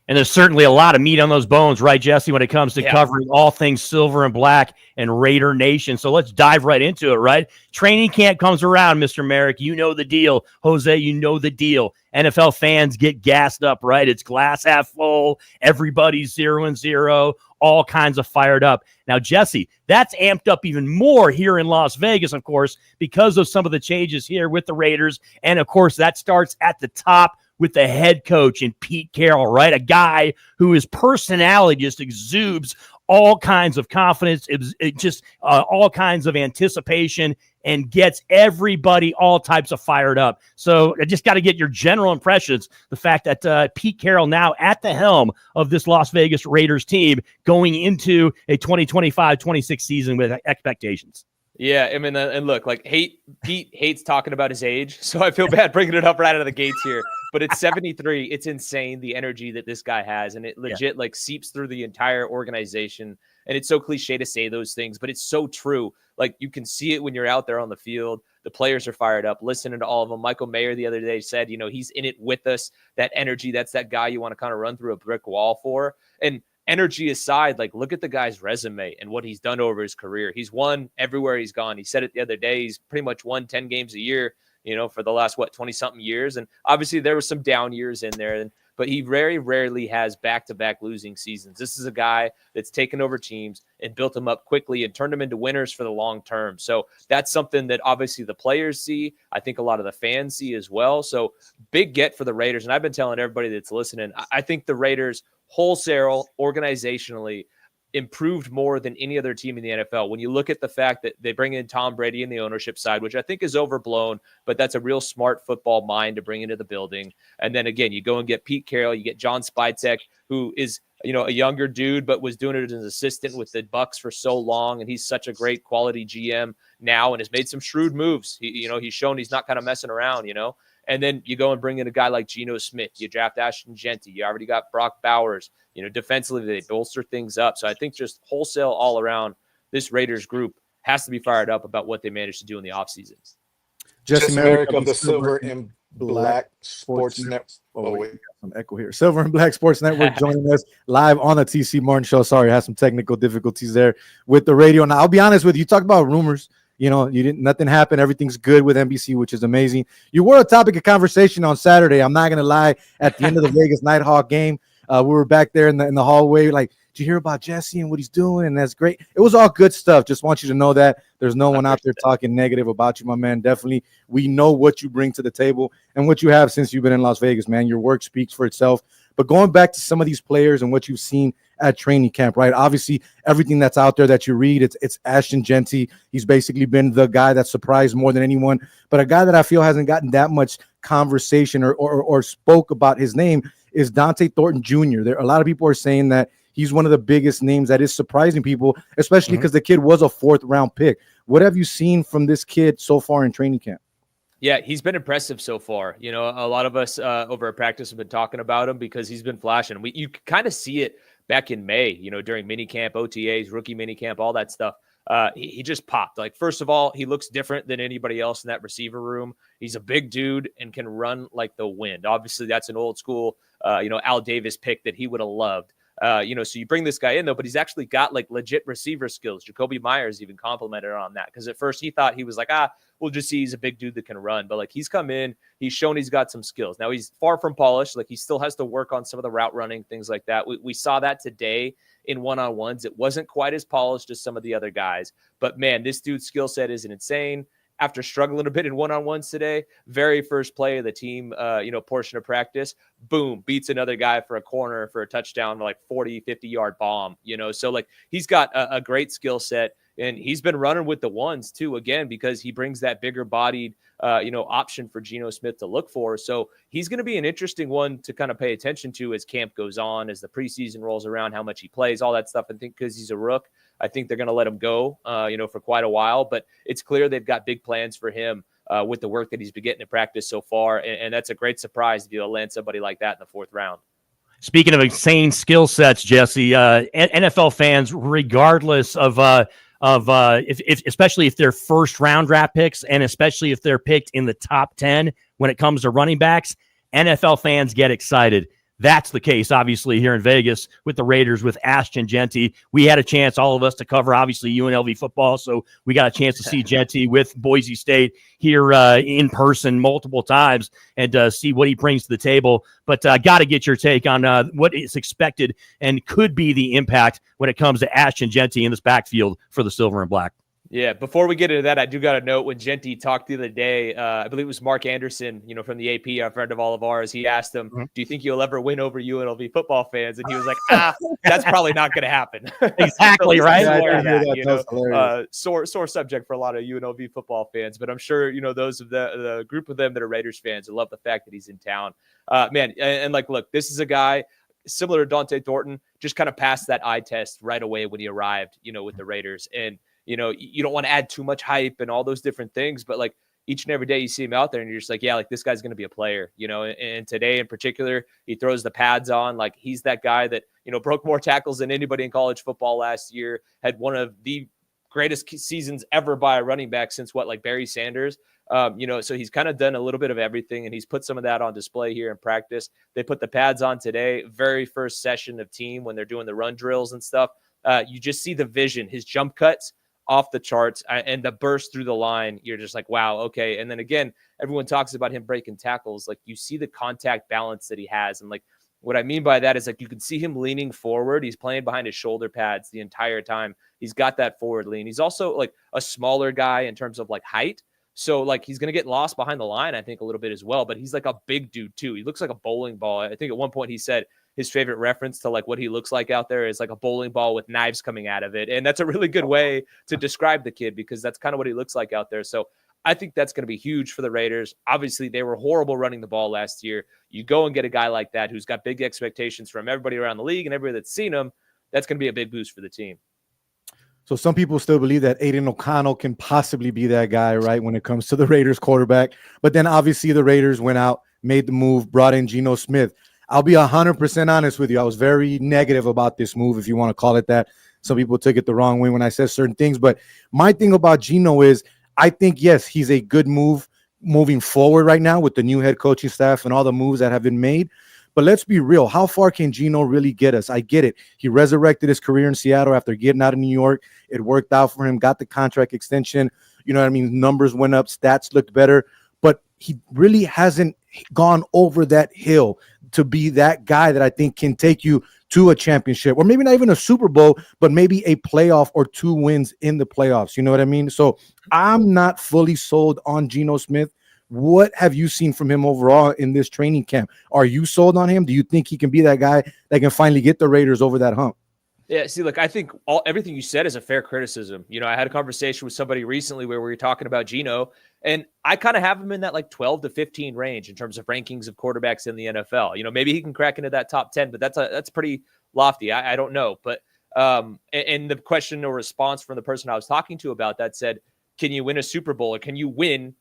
And there's certainly a lot of meat on those bones, right, Jesse, when it comes to covering all things Silver and Black and Raider Nation. So let's dive right into it, right? Training camp comes around, Mr. Merrick. You know the deal. Jose, you know the deal. NFL fans get gassed up, right? It's glass half full. Everybody's 0-0. All kinds of fired up. Now, Jesse, that's amped up even more here in Las Vegas, of course, because of some of the changes here with the Raiders. And, of course, that starts at the top with the head coach and Pete Carroll, right? A guy who his personality just exudes all kinds of confidence, it just all kinds of anticipation and gets everybody all types of fired up. So I just got to get your general impressions. The fact that Pete Carroll now at the helm of this Las Vegas Raiders team going into a 2025-26 season with expectations. Yeah, I mean, and look, like Pete hates talking about his age, so I feel bad bringing it up right out of the gates here. But it's 73. It's insane, the energy that this guy has, and it legit like seeps through the entire organization. And it's so cliche to say those things, but it's so true. Like you can see it when you're out there on the field. The players are fired up, listening to all of them. Michael Mayer the other day said, he's in it with us. That energy, that's that guy you want to kind of run through a brick wall for. And energy aside, like look at the guy's resume and what he's done over his career. He's won everywhere he's gone. He said it the other day. He's pretty much won 10 games a year, for the last, 20-something years. And obviously there were some down years in there, but he very rarely has back-to-back losing seasons. This is a guy that's taken over teams and built them up quickly and turned them into winners for the long term. So that's something that obviously the players see. I think a lot of the fans see as well. So big get for the Raiders. And I've been telling everybody that's listening, I think the Raiders wholesale organizationally improved more than any other team in the NFL. When you look at the fact that they bring in Tom Brady in the ownership side, which I think is overblown, but that's a real smart football mind to bring into the building. And then again, you go and get Pete Carroll, you get John Spytek, who is, a younger dude, but was doing it as an assistant with the Bucs for so long. And he's such a great quality GM now and has made some shrewd moves. He's shown he's not kind of messing around, And then you go and bring in a guy like Geno Smith. You draft Ashton Genty. You already got Brock Bowers. Defensively, they bolster things up. So I think just wholesale all around, this Raiders group has to be fired up about what they managed to do in the offseason. Jesse Merrick of the Silver and Black Sports Network. Oh, wait. Some echo here. Silver and Black Sports Network joining us live on the TC Martin Show. Sorry, I had some technical difficulties there with the radio. Now, I'll be honest with you. You talk about rumors. Nothing happened. Everything's good with NBC, which is amazing. You were a topic of conversation on Saturday. I'm not going to lie. At the end of the Vegas Nighthawk game, we were back there in the hallway. Like, did you hear about Jesse and what he's doing? And that's great. It was all good stuff. Just want you to know that there's no one out there talking negative about you, my man. Definitely, we know what you bring to the table and what you have since you've been in Las Vegas, man. Your work speaks for itself. But going back to some of these players and what you've seen at training camp, right? Obviously, everything that's out there that you read, it's Ashton Genty. He's basically been the guy that surprised more than anyone. But a guy that I feel hasn't gotten that much conversation or spoke about his name is Dante Thornton Jr. A lot of people are saying that he's one of the biggest names that is surprising people, especially because the kid was a 4th-round pick. What have you seen from this kid so far in training camp? Yeah, he's been impressive so far. A lot of us over at practice have been talking about him because he's been flashing. You kind of see it back in May, during minicamp, OTAs, rookie minicamp, all that stuff. He just popped. Like, first of all, he looks different than anybody else in that receiver room. He's a big dude and can run like the wind. Obviously, that's an old school, Al Davis pick that he would have loved. So you bring this guy in, though, but he's actually got like legit receiver skills. Jacoby Myers even complimented on that because at first he thought he was like, we'll just see he's a big dude that can run. But like, he's come in, he's shown he's got some skills. Now he's far from polished. Like, he still has to work on some of the route running, things like that. We saw that today in one-on-ones. It wasn't quite as polished as some of the other guys, but man, this dude's skill set is insane. After struggling a bit in one-on-ones today, very first play of the team, portion of practice, boom, beats another guy for a corner for a touchdown, like 40, 50-yard bomb, So, like, he's got a great skill set, and he's been running with the ones, too, again, because he brings that bigger-bodied, option for Geno Smith to look for. So he's going to be an interesting one to kind of pay attention to as camp goes on, as the preseason rolls around, how much he plays, all that stuff. I think because he's a rook, I think they're going to let him go, for quite a while. But it's clear they've got big plans for him with the work that he's been getting in practice so far. And that's a great surprise to be able to land somebody like that in the 4th round. Speaking of insane skill sets, Jesse, NFL fans, regardless of especially if they're 1st-round draft picks, and especially if they're picked in the top 10 when it comes to running backs, NFL fans get excited. That's the case, obviously, here in Vegas with the Raiders, with Ashton Genty. We had a chance, all of us, to cover, obviously, UNLV football, so we got a chance to see Genty with Boise State here in person multiple times and see what he brings to the table. But got to get your take on what is expected and could be the impact when it comes to Ashton Genty in this backfield for the Silver and Black. Yeah, before we get into that, I do got to note when Genty talked the other day, I believe it was Mark Anderson, from the AP, a friend of all of ours. He asked him, do you think you'll ever win over UNLV football fans? And he was like, that's probably not going to happen. Exactly, so right? Sore subject for a lot of UNLV football fans. But I'm sure, those of the group of them that are Raiders fans will love the fact that he's in town. Look, this is a guy similar to Dante Thornton, just kind of passed that eye test right away when he arrived, with the Raiders. And you don't want to add too much hype and all those different things, but like each and every day you see him out there and you're just like, yeah, like this guy's going to be a player, and today in particular, he throws the pads on. Like, he's that guy that, broke more tackles than anybody in college football last year, had one of the greatest seasons ever by a running back since Barry Sanders. So he's kind of done a little bit of everything, and he's put some of that on display here in practice. They put the pads on today, very first session of team when they're doing the run drills and stuff. You just see the vision, his jump cuts off the charts, and the burst through the line. You're just like, wow, okay. And then again, everyone talks about him breaking tackles. Like, you see the contact balance that he has. And like, what I mean by that is like, you can see him leaning forward. He's playing behind his shoulder pads the entire time. He's got that forward lean. He's also like a smaller guy in terms of like height. So like, he's going to get lost behind the line, I think, a little bit as well, but he's like a big dude too. He looks like a bowling ball. I think at one point he said his favorite reference to like what he looks like out there is like a bowling ball with knives coming out of it. And that's a really good way to describe the kid, because that's kind of what he looks like out there. So I think that's going to be huge for the Raiders. Obviously, they were horrible running the ball last year. You go and get a guy like that who's got big expectations from everybody around the league and everybody that's seen him. That's going to be a big boost for the team. So some people still believe that Aiden O'Connell can possibly be that guy, right, when it comes to the Raiders quarterback. But then obviously the Raiders went out, made the move, brought in Geno Smith. I'll be 100% honest with you. I was very negative about this move, if you want to call it that. Some people took it the wrong way when I said certain things. But my thing about Geno is I think, yes, he's a good move moving forward right now with the new head coaching staff and all the moves that have been made. But let's be real. How far can Geno really get us? I get it. He resurrected his career in Seattle after getting out of New York. It worked out for him, got the contract extension. You know what I mean? Numbers went up, stats looked better. But he really hasn't gone over that hill to be that guy that I think can take you to a championship, or maybe not even a Super Bowl, but maybe a playoff or 2 wins in the playoffs. You know what I mean? So I'm not fully sold on Geno Smith. What have you seen from him overall in this training camp? Are you sold on him? Do you think he can be that guy that can finally get the Raiders over that hump? Yeah, see, look, I think everything you said is a fair criticism. You know, I had a conversation with somebody recently where we were talking about Geno, and I kind of have him in that like 12 to 15 range in terms of rankings of quarterbacks in the NFL. You know, maybe he can crack into that top 10, but that's pretty lofty. I don't know. But and the question or response from the person I was talking to about that said, can you win a Super Bowl, or can you win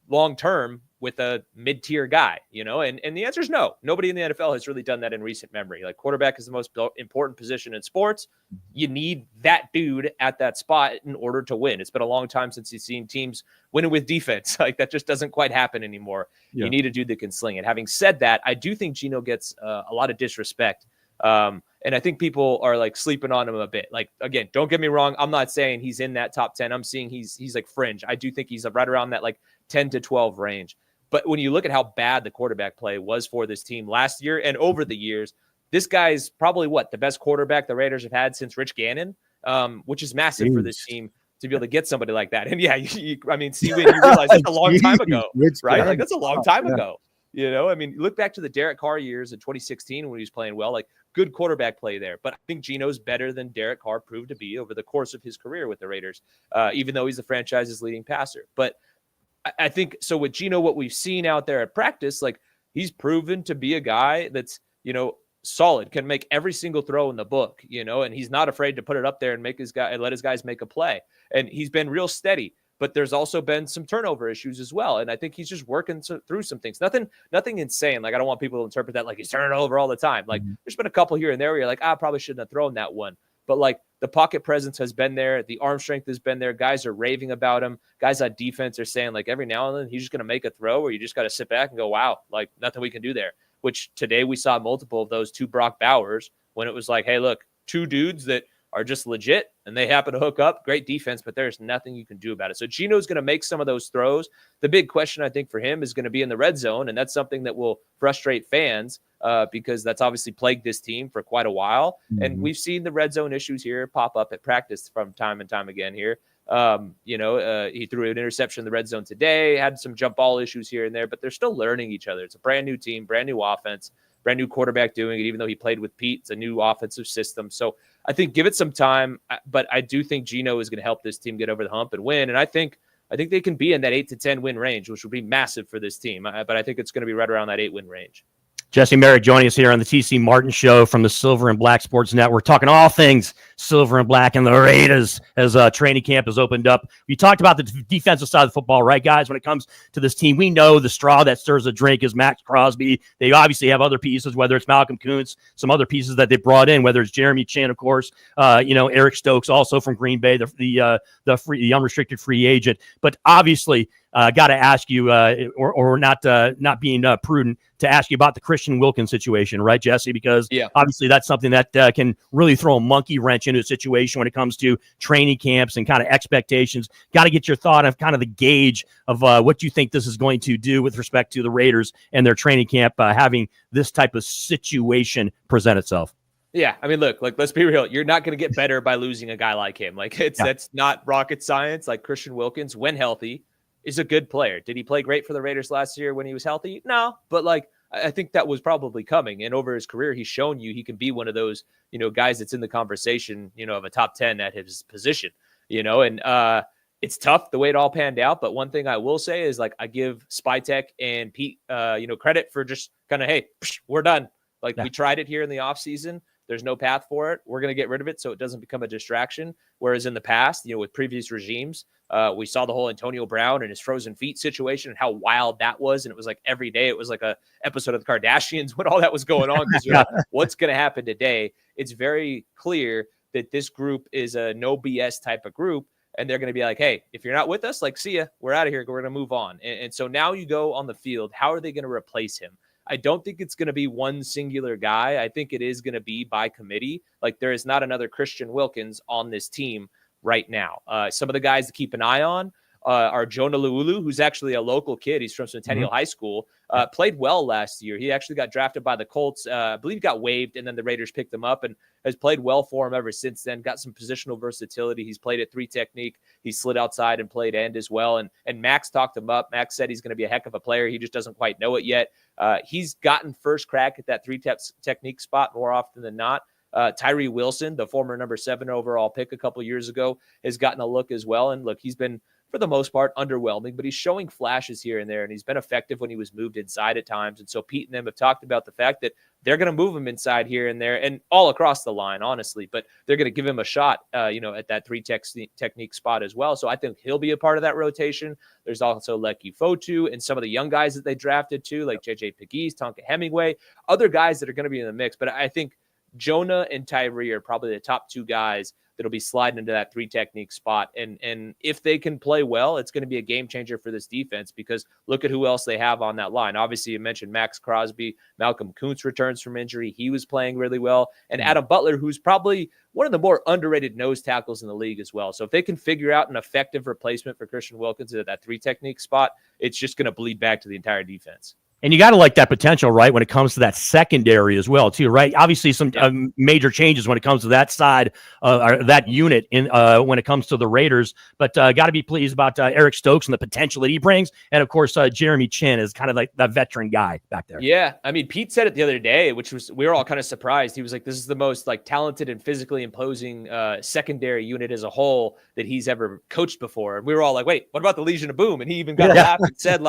long-term with a mid-tier guy, you know? And the answer is no. Nobody in the NFL has really done that in recent memory. Like, quarterback is the most important position in sports. You need that dude at that spot in order to win. It's been a long time since you've seen teams winning with defense. Like, that just doesn't quite happen anymore. Yeah. You need a dude that can sling it. Having said that, I do think Geno gets a lot of disrespect. And I think people are like sleeping on him a bit. Like, again, don't get me wrong. I'm not saying he's in that top 10. I'm seeing he's like fringe. I do think he's right around that like 10 to 12 range. But when you look at how bad the quarterback play was for this team last year and over the years, this guy's probably the best quarterback the Raiders have had since Rich Gannon, which is massive for this team to be able to get somebody like that. And yeah, I mean, see, when you realize that's a long time ago, right? Like, that's a long time ago. You know, I mean, you look back to the Derek Carr years in 2016 when he was playing well, like, good quarterback play there. But I think Geno's better than Derek Carr proved to be over the course of his career with the Raiders, even though he's the franchise's leading passer. But I think so with Geno, what we've seen out there at practice, like, he's proven to be a guy that's, you know, solid, can make every single throw in the book, you know, and he's not afraid to put it up there and let his guys make a play. And he's been real steady, but there's also been some turnover issues as well. And I think he's just working through some things. Nothing insane. Like, I don't want people to interpret that like he's turning over all the time. Like, there's been a couple here and there where you're like, I probably shouldn't have thrown that one. But like, the pocket presence has been there. The arm strength has been there. Guys are raving about him. Guys on defense are saying, like, every now and then he's just going to make a throw where you just got to sit back and go, wow, like, nothing we can do there. Which today we saw multiple of those to Brock Bowers when it was like, hey, look, 2 dudes that are just legit and they happen to hook up. Great defense, but there's nothing you can do about it. So Geno's going to make some of those throws. The big question, I think, for him is going to be in the red zone, and that's something that will frustrate fans because that's obviously plagued this team for quite a while. Mm-hmm. And we've seen the red zone issues here pop up at practice from time and time again here. He threw an interception in the red zone today, had some jump ball issues here and there, but they're still learning each other. It's a brand new team, brand new offense, brand new quarterback doing it. Even though he played with Pete, it's a new offensive system. So I think give it some time, but I do think Geno is going to help this team get over the hump and win. And I think they can be in that 8 to 10 win range, which would be massive for this team. But I think it's going to be right around that 8 win range. Jesse Merrick joining us here on the TC Martin Show from the Silver and Black Sports Network, talking all things Silver and Black and the Raiders as training camp has opened up. We talked about the defensive side of the football, right, guys? When it comes to this team, we know the straw that stirs the drink is Max Crosby. They obviously have other pieces, whether it's Malcolm Kuntz, some other pieces that they brought in, whether it's Jeremy Chin, of course, Eric Stokes, also from Green Bay, the unrestricted free agent. But obviously, got to ask you, or not being prudent, to ask you about the Christian Wilkins situation, right, Jesse? Because obviously that's something that can really throw a monkey wrench into a situation when it comes to training camps and kind of expectations. Got to get your thought of kind of the gauge of what you think this is going to do with respect to the Raiders and their training camp having this type of situation present itself. Yeah, I mean, look, like, let's be real. You're not going to get better by losing a guy like him. Like, that's not rocket science. Like, Christian Wilkins, when healthy, is a good player. Did he play great for the Raiders last year when he was healthy? No, but like, I think that was probably coming. And over his career, he's shown you he can be one of those, guys that's in the conversation, of a top 10 at his position, and it's tough the way it all panned out. But one thing I will say is, like, I give Spytek and Pete, credit for just kind of, hey, we're done. Like, we tried it here in the offseason. There's no path for it. We're going to get rid of it so it doesn't become a distraction. Whereas in the past, with previous regimes, we saw the whole Antonio Brown and his frozen feet situation and how wild that was. And it was like every day it was like a episode of the Kardashians when all that was going on, because you're like, what's going to happen today? It's very clear that this group is a no BS type of group. And they're going to be like, hey, if you're not with us, like, see ya, we're out of here. We're going to move on. And so now you go on the field. How are they going to replace him? I don't think it's going to be one singular guy. I think it is going to be by committee. Like, there is not another Christian Wilkins on this team right now. Some of the guys to keep an eye on are Jonah Luulu, who's actually a local kid. He's from Centennial High School. Played well last year. He actually got drafted by the Colts. I believe got waived, and then the Raiders picked him up and has played well for him ever since then. Got some positional versatility. He's played at 3 technique. He slid outside and played end as well. And Max talked him up. Max said he's going to be a heck of a player. He just doesn't quite know it yet. He's gotten first crack at that 3 technique spot more often than not. Tyree Wilson, the former number 7 overall pick a couple years ago, has gotten a look as well. And look, he's been, for the most part, underwhelming, but he's showing flashes here and there, and he's been effective when he was moved inside at times. And so Pete and them have talked about the fact that they're going to move him inside here and there and all across the line, honestly, but they're going to give him a shot, at that 3 technique spot as well. So I think he'll be a part of that rotation. There's also Lecky Fotu and some of the young guys that they drafted too, like JJ Pegues, Tonka Hemingway, other guys that are going to be in the mix. But I think Jonah and Tyree are probably the top 2 guys that'll be sliding into that 3 technique spot. And if they can play well, it's going to be a game changer for this defense, because look at who else they have on that line. Obviously, you mentioned Max Crosby. Malcolm Kuntz returns from injury. He was playing really well. And Adam Butler, who's probably one of the more underrated nose tackles in the league as well. So if they can figure out an effective replacement for Christian Wilkins at that 3 technique spot, it's just going to bleed back to the entire defense. And you got to like that potential, right, when it comes to that secondary as well, too, right? Obviously, some major changes when it comes to that side, or that unit in when it comes to the Raiders. But got to be pleased about Eric Stokes and the potential that he brings. And, of course, Jeremy Chin is kind of like that veteran guy back there. Yeah. I mean, Pete said it the other day, which was, we were all kind of surprised. He was like, this is the most talented and physically imposing secondary unit as a whole that he's ever coached before. And we were all like, wait, what about the Legion of Boom? And he even got a laugh and said,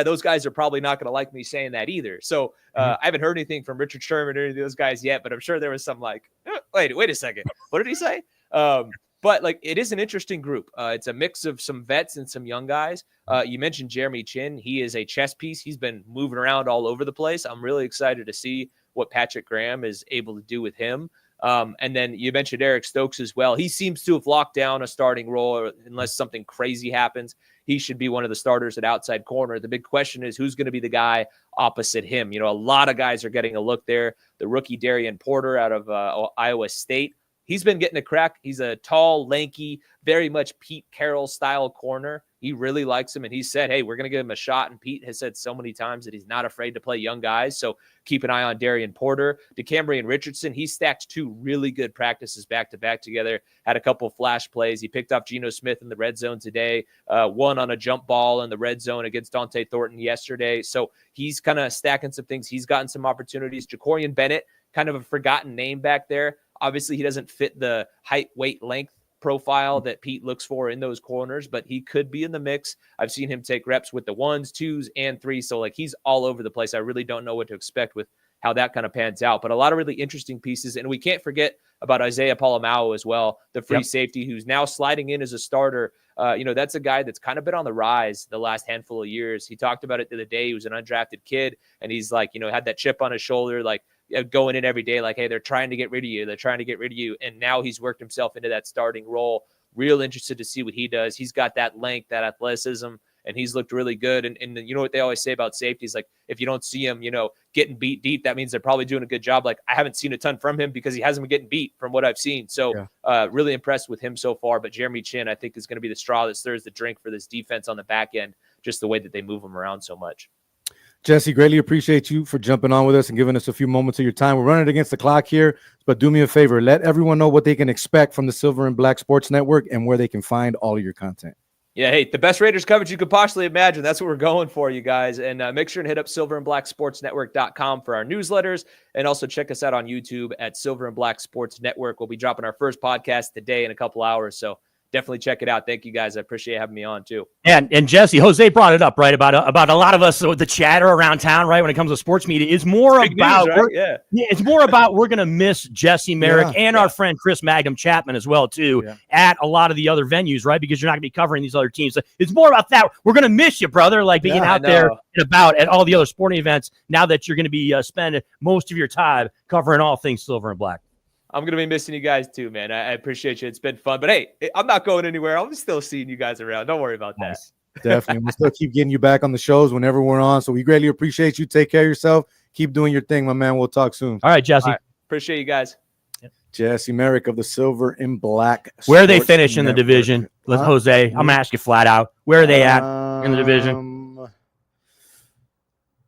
those guys are probably not going to like me saying that either. So I haven't heard anything from Richard Sherman or any of those guys yet, but I'm sure there was some wait a second, what did he say? But it is an interesting group. It's a mix of some vets and some young guys. You mentioned Jeremy Chin. He is a chess piece. He's been moving around all over the place. I'm really excited to see what Patrick Graham is able to do with him. And then you mentioned Eric Stokes as well. He seems to have locked down a starting role, unless something crazy happens. He should be one of the starters at outside corner. The big question is who's going to be the guy opposite him. A lot of guys are getting a look there. The rookie Darian Porter out of Iowa State, he's been getting a crack. He's a tall, lanky, very much Pete Carroll style corner. He really likes him, and he said, hey, we're going to give him a shot. And Pete has said so many times that he's not afraid to play young guys. So keep an eye on Darian Porter. DeCambrian Richardson, he stacked 2 really good practices back-to-back together, had a couple flash plays. He picked off Geno Smith in the red zone today, one on a jump ball in the red zone against Dante Thornton yesterday. So he's kind of stacking some things. He's gotten some opportunities. Jacorian Bennett, kind of a forgotten name back there. Obviously, he doesn't fit the height, weight, length profile that Pete looks for in those corners, but he could be in the mix. I've seen him take reps with the 1s, 2s, and 3s. So he's all over the place. I really don't know what to expect with how that kind of pans out, but a lot of really interesting pieces. And we can't forget about Isaiah Polamalu as well, the free safety who's now sliding in as a starter. That's a guy that's kind of been on the rise the last handful of years. He talked about it the other day. He was an undrafted kid, and he's had that chip on his shoulder, going in every day, hey, they're trying to get rid of you. They're trying to get rid of you. And now he's worked himself into that starting role. Real interested to see what he does. He's got that length, that athleticism, and he's looked really good. And you know what they always say about safeties? If you don't see him, getting beat deep, that means they're probably doing a good job. I haven't seen a ton from him because he hasn't been getting beat from what I've seen. So really impressed with him so far. But Jeremy Chin, I think, is going to be the straw that stirs the drink for this defense on the back end, just the way that they move him around so much. Jesse, greatly appreciate you for jumping on with us and giving us a few moments of your time. We're running against the clock here, but do me a favor. Let everyone know what they can expect from the Silver and Black Sports Network and where they can find all of your content. Yeah, hey, the best Raiders coverage you could possibly imagine. That's what we're going for, you guys. And make sure to hit up silverandblacksportsnetwork.com for our newsletters. And also check us out on YouTube at Silver and Black Sports Network. We'll be dropping our first podcast today in a couple hours. So definitely check it out. Thank you, guys. I appreciate having me on, too. And Jesse, Jose brought it up, right, about a lot of us, the chatter around town, right, when it comes to sports media. It's more about, news, right? it's more about we're going to miss Jesse Merrick and our friend Chris Magnum Chapman as well, too, at a lot of the other venues, right, because you're not going to be covering these other teams. So it's more about that. We're going to miss you, brother, like being out there and about at all the other sporting events now that you're going to be spending most of your time covering all things silver and black. I'm going to be missing you guys too, man. I appreciate you. It's been fun. But, hey, I'm not going anywhere. I'm still seeing you guys around. Don't worry about that. Definitely. We'll still keep getting you back on the shows whenever we're on. So we greatly appreciate you. Take care of yourself. Keep doing your thing, my man. We'll talk soon. All right, Jesse. All right. Appreciate you guys. Jesse Merrick of the Silver and Black. Where are they finish in the division? Jose, I'm going to ask you flat out. Where are they at in the division?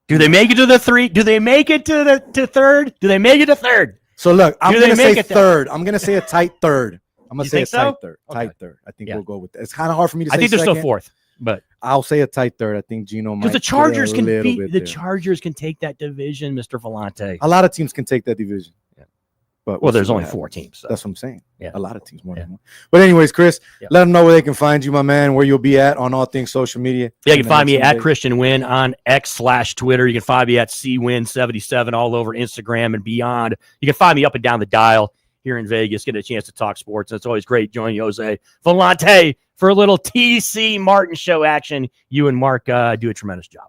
Do they make it to the three? Do they make it to third? Do they make it to third? So look, I'm going to say third. I'm going to say a tight third. I'm going to say a tight third. Okay. Tight third. I think we'll go with that. It's kind of hard for me to say I think they're second, still fourth, but I'll say a tight third. I think Gino might. Because the Chargers can beat the Chargers can take that division, Mr. Vellante. A lot of teams can take that division. Yeah. But well, there's only 4 teams. So. That's what I'm saying. Yeah. A lot of teams more than one. But anyways, Chris, let them know where they can find you, my man, where you'll be at on all things social media. Yeah, you can find me at Christian Winn on X/Twitter. You can find me at CWin77 all over Instagram and beyond. You can find me up and down the dial here in Vegas, get a chance to talk sports. And it's always great joining Jose Vellante for a little TC Martin show action. You and Mark do a tremendous job.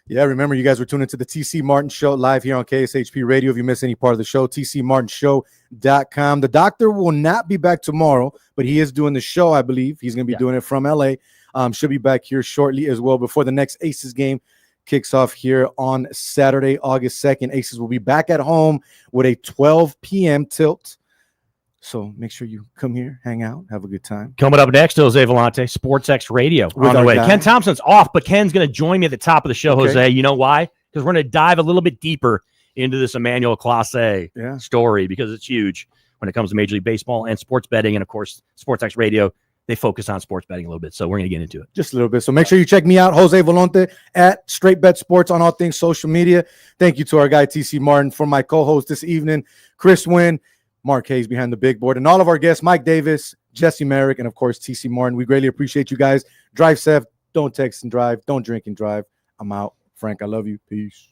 Yeah, remember, you guys were tuned into the TC Martin Show live here on KSHP Radio. If you miss any part of the show, tcmartinshow.com. The doctor will not be back tomorrow, but he is doing the show, I believe. He's going to be doing it from L.A. Should be back here shortly as well before the next Aces game kicks off here on Saturday, August 2nd. Aces will be back at home with a 12 p.m. tilt. So make sure you come here, hang out, have a good time. Coming up next, Jose Vellante, SportsX Radio on the way. Ken Thompson's off, but Ken's going to join me at the top of the show, Jose. You know why? Because we're going to dive a little bit deeper into this Emmanuel Clase story because it's huge when it comes to Major League Baseball and sports betting. And, of course, SportsX Radio, they focus on sports betting a little bit. So we're going to get into it. Just a little bit. So make sure you check me out, Jose Vellante, at Straight Bet Sports on all things social media. Thank you to our guy, TC Martin, for my co-host this evening, Chris Winn, Mark Hayes behind the big board, and all of our guests, Mike Davis, Jesse Merrick, and, of course, TC Martin. We greatly appreciate you guys. Drive safe. Don't text and drive. Don't drink and drive. I'm out. Frank, I love you. Peace.